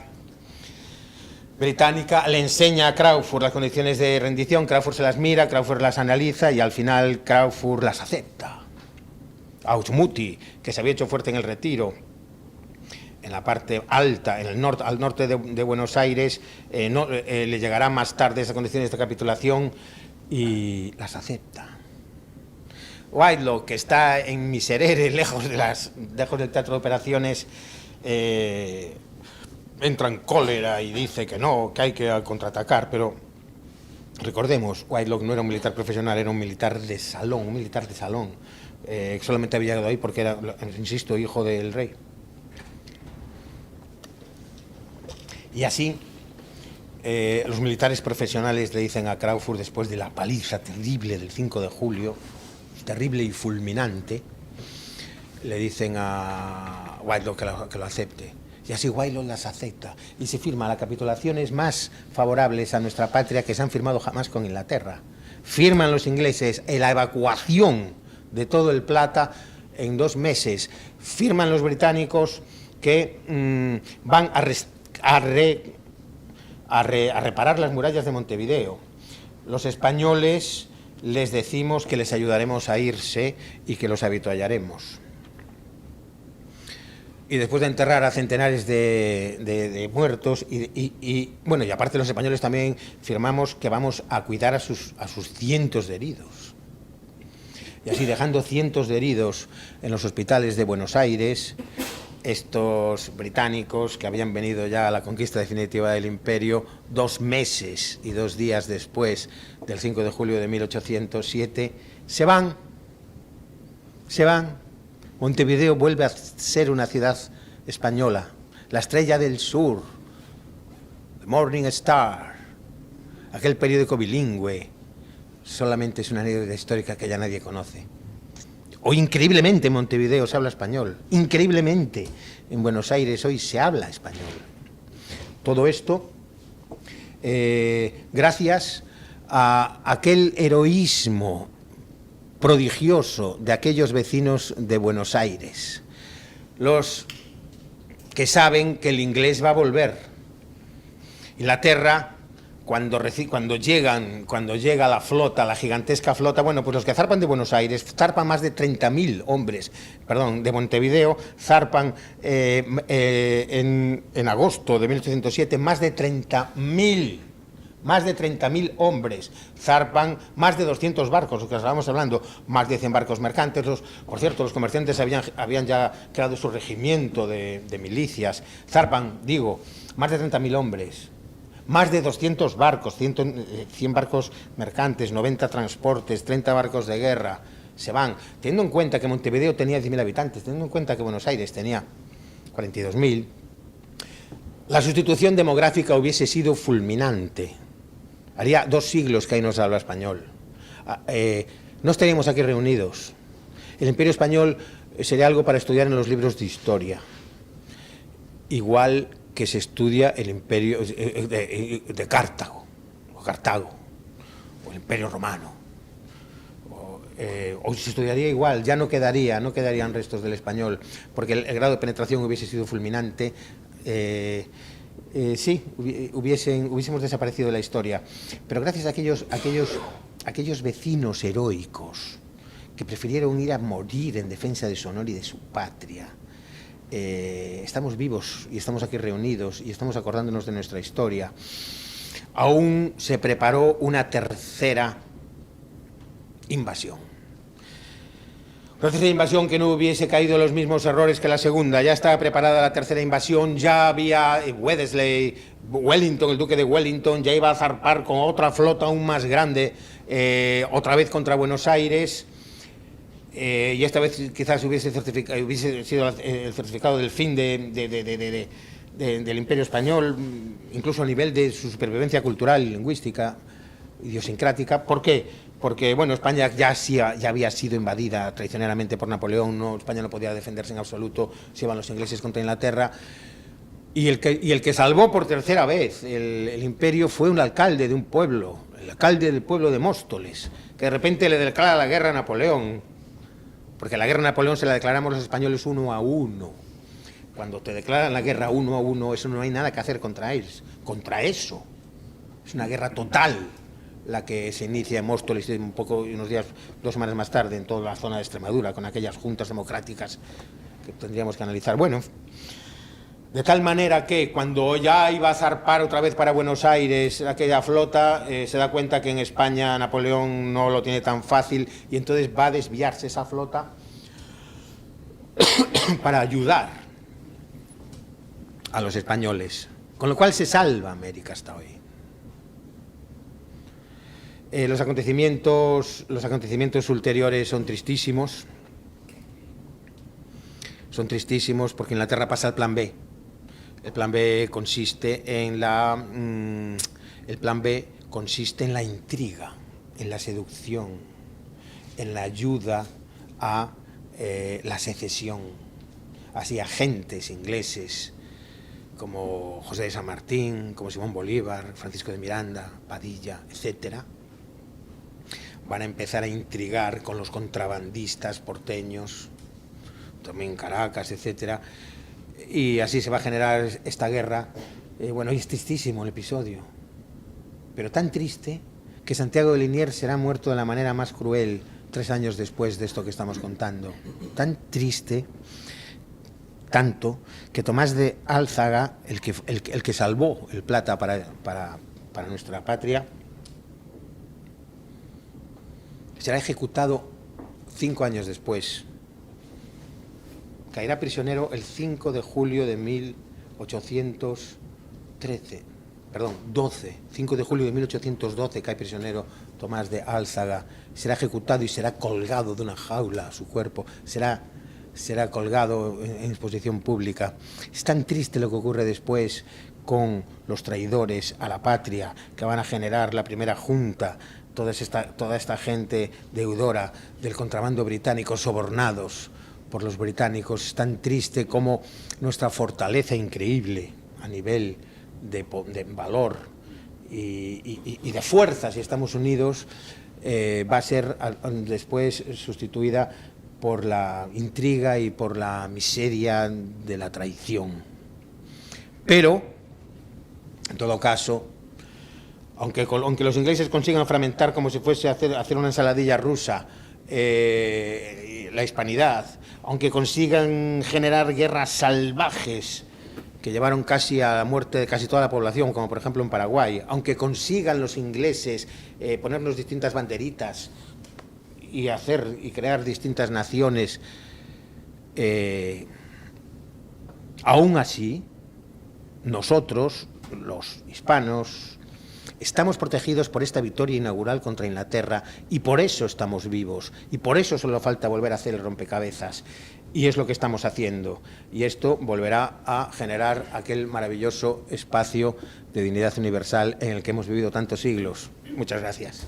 británica, le enseña a Craufurd las condiciones de rendición, Craufurd se las mira, Craufurd las analiza y al final Craufurd las acepta. Auchmuty, que se había hecho fuerte en el Retiro, en la parte alta, al norte de Buenos Aires, le llegará más tarde esas condiciones de capitulación y las acepta. Whitelock, que está en Miserere, lejos del teatro de operaciones, entra en cólera y dice que no, que hay que contraatacar, pero recordemos, Whitelock no era un militar profesional, era un militar de salón, solamente había llegado ahí porque era, insisto, hijo del rey. Y así, los militares profesionales le dicen a Craufurd, después de la paliza terrible del 5 de julio, terrible y fulminante, le dicen a Whitelock que lo acepte. Y así Whitelock las acepta y se firma las capitulaciones más favorables a nuestra patria que se han firmado jamás con Inglaterra. Firman los ingleses en la evacuación de todo el Plata en 2 meses. Firman los británicos que van a reparar las murallas de Montevideo. Los españoles les decimos que les ayudaremos a irse y que los avituallaremos. Y después de enterrar a centenares de muertos, bueno, y aparte los españoles también firmamos que vamos a cuidar a sus cientos de heridos. Y así, dejando cientos de heridos en los hospitales de Buenos Aires, estos británicos que habían venido ya a la conquista definitiva del imperio 2 meses y 2 días después del 5 de julio de 1807, se van. Montevideo vuelve a ser una ciudad española, la estrella del sur, The Morning Star, aquel periódico bilingüe, solamente es una anécdota histórica que ya nadie conoce. Hoy increíblemente en Montevideo se habla español, increíblemente en Buenos Aires hoy se habla español. Todo esto gracias a aquel heroísmo prodigioso de aquellos vecinos de Buenos Aires, los que saben que el inglés va a volver. Inglaterra, cuando llega la flota, la gigantesca flota, bueno, pues los que zarpan de Buenos Aires, zarpan más de 30.000 hombres, perdón, de Montevideo, zarpan en agosto de 1807, más de 30.000 hombres, zarpan más de 200 barcos, lo que estábamos hablando, más de 100 barcos mercantes. Por cierto, los comerciantes habían ya creado su regimiento de milicias, zarpan, digo, más de 30.000 hombres, más de 200 barcos, 100 barcos mercantes, 90 transportes, 30 barcos de guerra, se van, teniendo en cuenta que Montevideo tenía 10.000 habitantes, teniendo en cuenta que Buenos Aires tenía 42.000, la sustitución demográfica hubiese sido fulminante. Haría 2 siglos que ahí no se habla español. No estaríamos aquí reunidos. El Imperio Español sería algo para estudiar en los libros de historia. Igual que se estudia el Imperio de Cartago, o el Imperio Romano. O se estudiaría igual, ya no quedarían restos del español, porque el grado de penetración hubiese sido fulminante. Sí, hubiésemos desaparecido de la historia, pero gracias a aquellos vecinos heroicos que prefirieron ir a morir en defensa de su honor y de su patria, estamos vivos y estamos aquí reunidos y estamos acordándonos de nuestra historia. Aún se preparó una tercera invasión. Una tercera invasión que no hubiese caído en los mismos errores que la segunda. Ya estaba preparada la tercera invasión, ya había Wellington, el duque de Wellington, ya iba a zarpar con otra flota aún más grande, otra vez contra Buenos Aires, y esta vez quizás hubiese sido el certificado del fin del Imperio Español, incluso a nivel de su supervivencia cultural, lingüística, idiosincrática. ¿Por qué? Porque, bueno, España ya había sido invadida traicioneramente por Napoleón, ¿no? España no podía defenderse en absoluto si iban los ingleses contra Inglaterra. Y el que salvó por tercera vez el imperio fue un alcalde de un pueblo, el alcalde del pueblo de Móstoles, que de repente le declara la guerra a Napoleón, porque la guerra a Napoleón se la declaramos los españoles 1-1. Cuando te declaran la guerra 1-1, eso no hay nada que hacer contra ellos, contra eso. Es una guerra total la que se inicia en Móstoles unos días, 2 semanas más tarde, en toda la zona de Extremadura, con aquellas juntas democráticas que tendríamos que analizar. Bueno, de tal manera que cuando ya iba a zarpar otra vez para Buenos Aires aquella flota, se da cuenta que en España Napoleón no lo tiene tan fácil y entonces va a desviarse esa flota para ayudar a los españoles, con lo cual se salva América hasta hoy. Los acontecimientos ulteriores son tristísimos. Son tristísimos porque Inglaterra pasa al plan B. El plan B consiste en la intriga, en la seducción, en la ayuda a la secesión. Así agentes ingleses como José de San Martín, como Simón Bolívar, Francisco de Miranda, Padilla, etcétera, van a empezar a intrigar con los contrabandistas porteños, también Caracas, etcétera, y así se va a generar esta guerra. Bueno, hoy es tristísimo el episodio, pero tan triste que Santiago de Liniers será muerto de la manera más cruel 3 años después de esto que estamos contando. Tan triste, tanto, que Tomás de Álzaga, el que salvó el plata para nuestra patria, será ejecutado 5 años después. Caerá prisionero el 5 de julio de 12. 5 de julio de 1812 cae prisionero Tomás de Álzaga. Será ejecutado y será colgado de una jaula a su cuerpo. Será colgado en exposición pública. Es tan triste lo que ocurre después con los traidores a la patria que van a generar la primera junta, toda esta gente deudora del contrabando británico, sobornados por los británicos. Es tan triste como nuestra fortaleza increíble a nivel de valor y de fuerza, si estamos unidos, va a ser después sustituida por la intriga y por la miseria de la traición. Pero, en todo caso, aunque los ingleses consigan fragmentar como si fuese hacer una ensaladilla rusa la hispanidad, aunque consigan generar guerras salvajes que llevaron casi a la muerte de casi toda la población, como por ejemplo en Paraguay, aunque consigan los ingleses ponernos distintas banderitas y crear distintas naciones, aún así, nosotros, los hispanos, estamos protegidos por esta victoria inaugural contra Inglaterra y por eso estamos vivos y por eso solo falta volver a hacer el rompecabezas y es lo que estamos haciendo y esto volverá a generar aquel maravilloso espacio de dignidad universal en el que hemos vivido tantos siglos. Muchas gracias.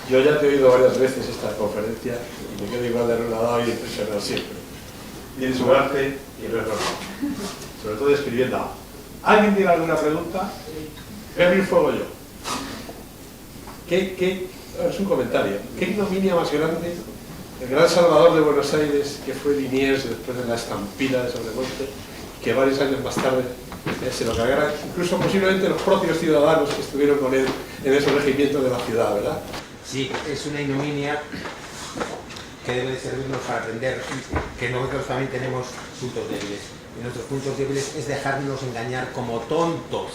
Yo ya te he oído varias veces esta conferencia y me quedo igual de anonadado y impresionado siempre. Tiene su arte y no es normal. Sobre todo escribiendo. ¿Alguien tiene alguna pregunta? Voy a abrir fuego yo. Es un comentario. ¿Qué ignominia más grande? El gran salvador de Buenos Aires, que fue Liniers después de la estampida de Sobremonte, que varios años más tarde se lo cargaran, incluso posiblemente los propios ciudadanos que estuvieron con él en esos regimientos de la ciudad, ¿verdad? Sí, es una ignominia que debe de servirnos para aprender que nosotros también tenemos puntos débiles. Y nuestros puntos débiles es dejarnos engañar como tontos,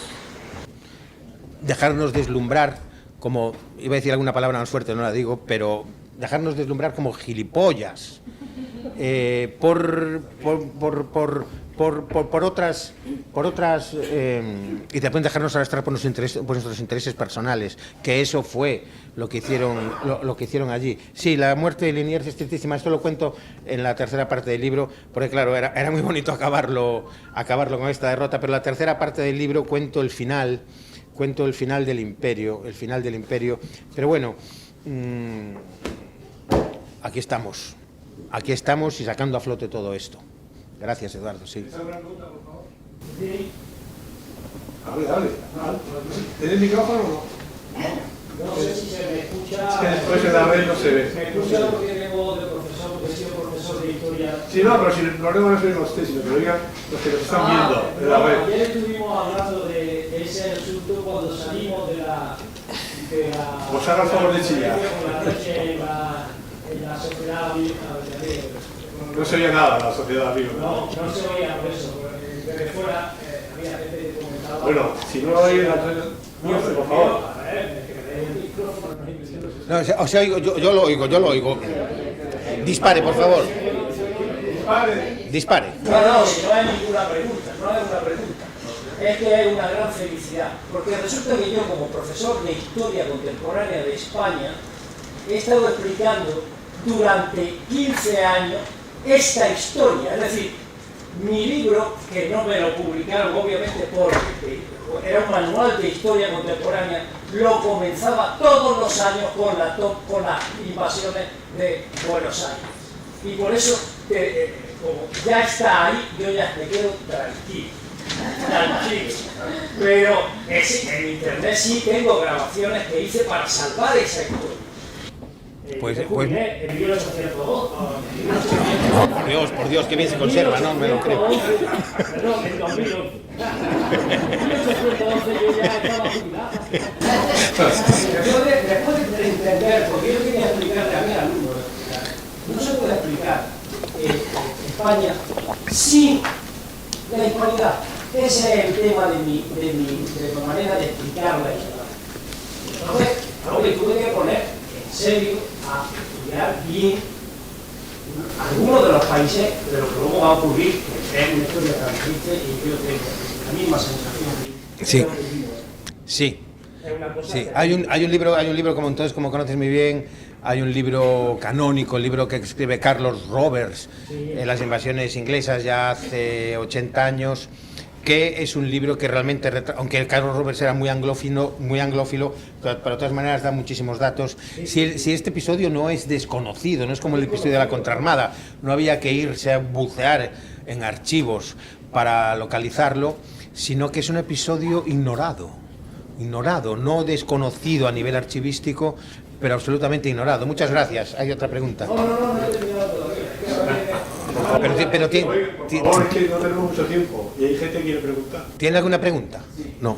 dejarnos deslumbrar como, iba a decir alguna palabra más fuerte, no la digo, pero dejarnos deslumbrar como gilipollas por otras y también dejarnos arrastrar por nuestros intereses personales, que eso fue lo que hicieron allí. Sí, la muerte de Liniers es tristísima, esto lo cuento en la tercera parte del libro, porque claro, era muy bonito acabarlo con esta derrota, pero la tercera parte del libro cuento el final del imperio, pero bueno, aquí estamos y sacando a flote todo esto. Gracias, Eduardo. Sí. ¿Alguna pregunta, por favor? Sí. Hable. ¿Tienes micrófono o no? No sé si se me escucha. Es que después de la red no se ve. Me escucha porque vengo de profesor, porque he sido profesor de historia. Sí, no, pero si el problema no es oír usted, sino que lo oigan los que nos están viendo de la red. Ayer estuvimos hablando de ese asunto cuando salimos de la Os haga el favor de chillar. En la sociedad no se oía nada la sociedad agrícola. No se oía por eso. Desde fuera había gente que comentaba. Bueno, si no lo oyen, entonces, por favor. No, o sea, yo lo oigo. Dispare, por favor. Dispare. No hay ninguna pregunta. Es que hay una gran felicidad. Porque resulta que yo, como profesor de Historia Contemporánea de España, he estado explicando durante 15 años esta historia. Es decir, mi libro, que no me lo publicaron obviamente porque era un manual de historia contemporánea, lo comenzaba todos los años con las invasiones de Buenos Aires. Y por eso, como ya está ahí, yo ya me quedo tranquilo. Pero en internet sí tengo grabaciones que hice para salvar esa historia. El libro es por Dios, que bien se conserva, no me lo creo. Perdón, en 2011. En 1812 yo ya estaba jubilado. Después de entender, porque yo quería explicarle a mi alumno, no se puede explicar España sin la hispanidad. Ese es el tema de mi manera de explicar la historia. Entonces, lo que tuve que poner en serio a estudiar bien algunos de los países de lo que luego va a ocurrir, que es una historia tan triste y yo tengo la misma sensación. Sí. Hay un libro como conoces muy bien, hay un libro canónico, el libro que escribe Carlos Roberts en las invasiones inglesas ya hace 80 años, que es un libro que realmente, aunque Carlos Roberts era muy anglófilo, pero de todas maneras da muchísimos datos. Si este episodio no es desconocido, no es como el episodio de la Contraarmada, no había que irse a bucear en archivos para localizarlo, sino que es un episodio ignorado, no desconocido a nivel archivístico, pero absolutamente ignorado. Muchas gracias. Hay otra pregunta. No he terminado todavía. Pero que no tenemos mucho tiempo y hay gente que quiere preguntar. ¿Tiene alguna pregunta? No.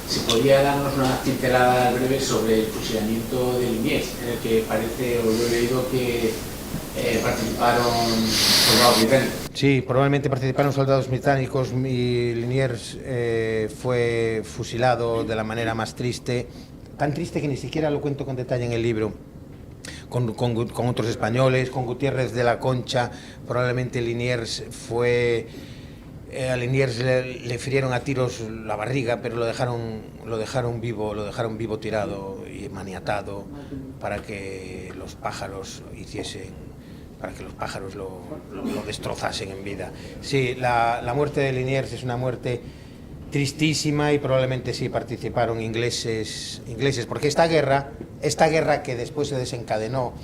Si podría darnos una pincelada breve sobre el fusilamiento de Liniers, en el que parece, o lo he leído, que participaron soldados británicos. Sí, probablemente participaron soldados británicos y Liniers fue fusilado de la manera más triste, tan triste que ni siquiera lo cuento con detalle en el libro. Con otros españoles, con Gutiérrez de la Concha, probablemente Liniers fue... a Liniers le hirieron a tiros la barriga, pero lo dejaron vivo tirado y maniatado para que los pájaros lo destrozasen en vida. Sí, la muerte de Liniers es una muerte tristísima y probablemente sí participaron ingleses, porque esta guerra que después se desencadenó,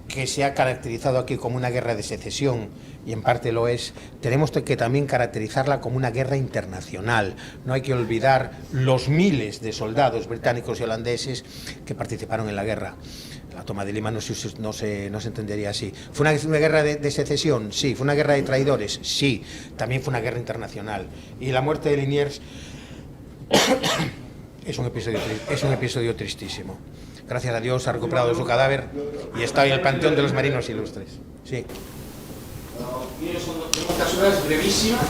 que se ha caracterizado aquí como una guerra de secesión, y en parte lo es, tenemos que también caracterizarla como una guerra internacional. No hay que olvidar los miles de soldados británicos y holandeses que participaron en la guerra. La toma de Lima no se entendería así. ¿Fue una guerra de secesión? Sí. ¿Fue una guerra de traidores? Sí. También fue una guerra internacional. Y la muerte de Liniers es un episodio tristísimo. Gracias a Dios ha recuperado su cadáver y está en el panteón de los marinos ilustres. Sí. Son dos casuras brevísimas.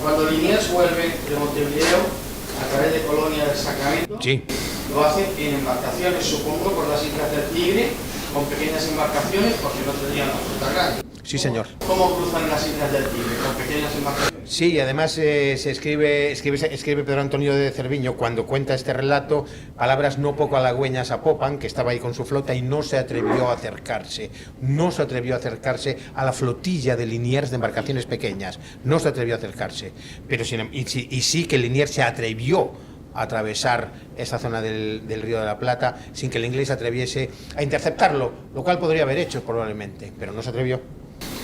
Cuando Liniers vuelve de Montevideo a través de Colonia del Sacramento, sí, lo hace en embarcaciones, supongo, por las Islas del Tigre, con pequeñas embarcaciones, porque no tendrían la flota grande. Sí, señor. ¿Cómo cruzan las Islas del Tigre? ¿Con pequeñas embarcaciones? Sí, y además se escribe Pedro Antonio de Cerviño, cuando cuenta este relato, palabras no poco halagüeñas a Popan, que estaba ahí con su flota y no se atrevió a acercarse a la flotilla de Liniers de embarcaciones pequeñas, no se atrevió a acercarse, pero sí que Liniers se atrevió a atravesar esa zona del Río de la Plata sin que el inglés atreviese a interceptarlo, lo cual podría haber hecho probablemente, pero no se atrevió.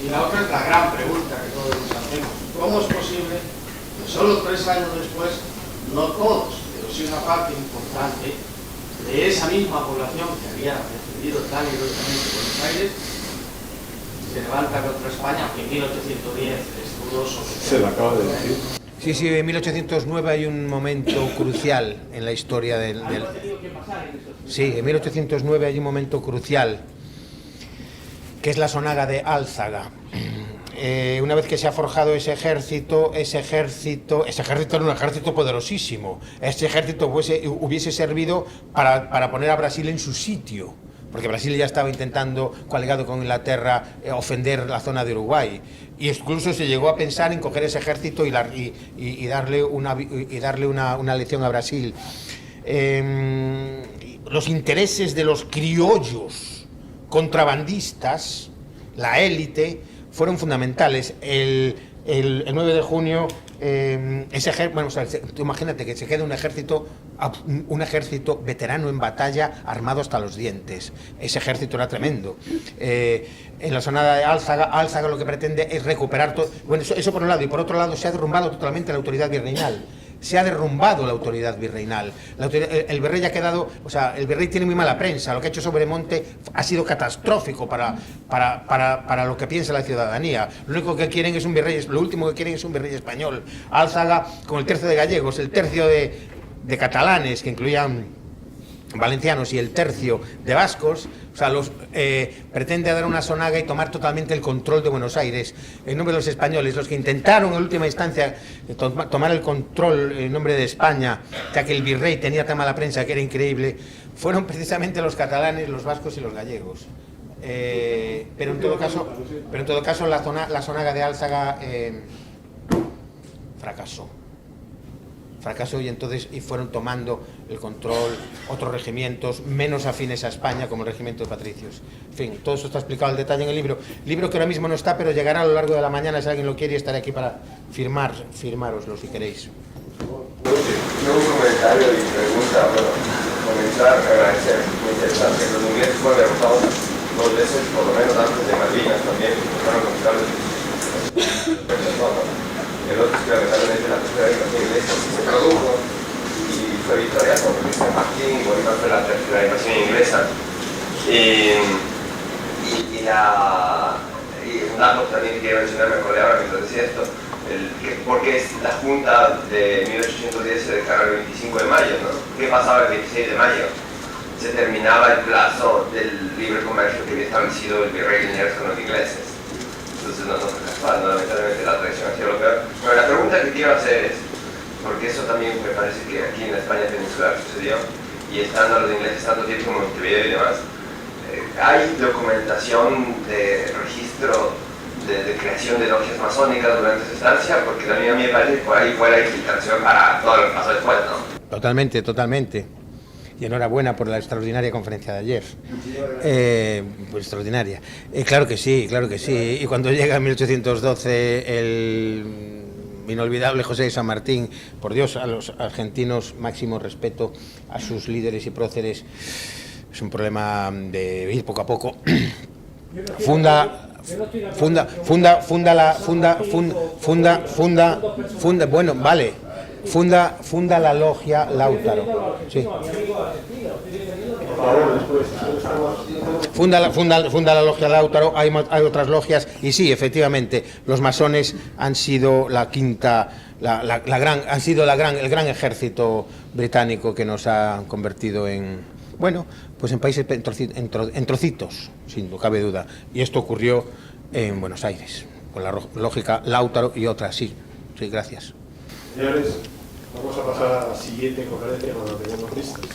Y la otra es la gran pregunta que todos nos hacemos. ¿Cómo es posible que solo 3 años después, no todos, pero sí una parte importante de esa misma población que había defendido tan heroicamente Buenos Aires, se levanta contra España, que en 1810 estuvo sobre... Se lo acaba de decir. Sí, en 1809 hay un momento crucial en la historia del... ¿Algo ha tenido que pasar en estos... Sí, en 1809 hay un momento crucial, que es la Sonaga de Álzaga. Una vez que se ha forjado ese ejército era un ejército poderosísimo. Ese ejército hubiese servido para poner a Brasil en su sitio, porque Brasil ya estaba intentando, coaligado con Inglaterra, ofender la zona de Uruguay. Y incluso se llegó a pensar en coger ese ejército y darle una lección a Brasil. Los intereses de los criollos contrabandistas, la élite, fueron fundamentales. El 9 de junio, tú imagínate que se queda un ejército veterano en batalla, armado hasta los dientes. Ese ejército era tremendo. En la zona de Álzaga lo que pretende es recuperar todo. Bueno, eso por un lado, y por otro lado se ha derrumbado totalmente la autoridad virreinal. El virrey ha quedado, el virrey tiene muy mala prensa. Lo que ha hecho Sobremonte ha sido catastrófico para lo que piensa la ciudadanía. Lo único que quieren es un virrey, lo último que quieren es un virrey español. Álzaga, con el tercio de gallegos, el tercio de catalanes, que incluían valencianos, y el tercio de vascos, pretende dar una sonaga y tomar totalmente el control de Buenos Aires en nombre de los españoles. Los que intentaron en última instancia tomar el control en nombre de España, ya que el virrey tenía tan mala prensa que era increíble, fueron precisamente los catalanes, los vascos y los gallegos. Pero en todo caso la sonaga de Álzaga fracasó y fueron tomando el control otros regimientos menos afines a España, como el regimiento de patricios. En fin, todo eso está explicado al detalle en el libro que ahora mismo no está, pero llegará a lo largo de la mañana. Si alguien lo quiere, estaré aquí para firmároslo si queréis. Yo comentario y pregunta, bueno, comenzar, agradecer, muy interesante. Los ingleses fueron derrotados 2 veces, por lo menos antes de Malvinas también, fueron conquistados. El otro es que lamentablemente la tercera invasión inglesa sí se produjo y fue victoriosa porque San Martín y Bolívar fue la tercera invasión inglesa. Y un dato también que quiero mencionar, me acordé ahora mientras decía esto, porque la Junta de 1810 se declaró el 25 de mayo, ¿no? ¿Qué pasaba el 26 de mayo? Se terminaba el plazo del libre comercio que había establecido el virrey Liniers con los ingleses. Entonces no se respalda, lamentablemente la tradición ha sido lo peor. Pero la pregunta que quiero hacer es, porque eso también me parece que aquí en la España peninsular sucedió, y estando los ingleses tanto tiempo como Montevideo y demás, ¿hay documentación de registro de creación de logias masónicas durante su estancia? Porque también a mí me parece que por ahí fue la infiltración para todo lo que pasó después, ¿no? Totalmente, totalmente. Y enhorabuena por la extraordinaria conferencia de ayer. Pues extraordinaria. Claro que sí, claro que sí. Y cuando llega en 1812 el inolvidable José de San Martín, por Dios, a los argentinos, máximo respeto a sus líderes y próceres. Es un problema de ir poco a poco. Bueno, vale. Funda la logia Lautaro. Sí. Funda la logia Lautaro. Hay otras logias y sí, efectivamente, los masones han sido la quinta, el gran ejército británico que nos ha convertido en, bueno, pues en países en trocitos, sin cabe duda. Y esto ocurrió en Buenos Aires, con la lógica Lautaro y otras, sí, gracias. Señores, vamos a pasar a la siguiente conferencia cuando tengamos listos.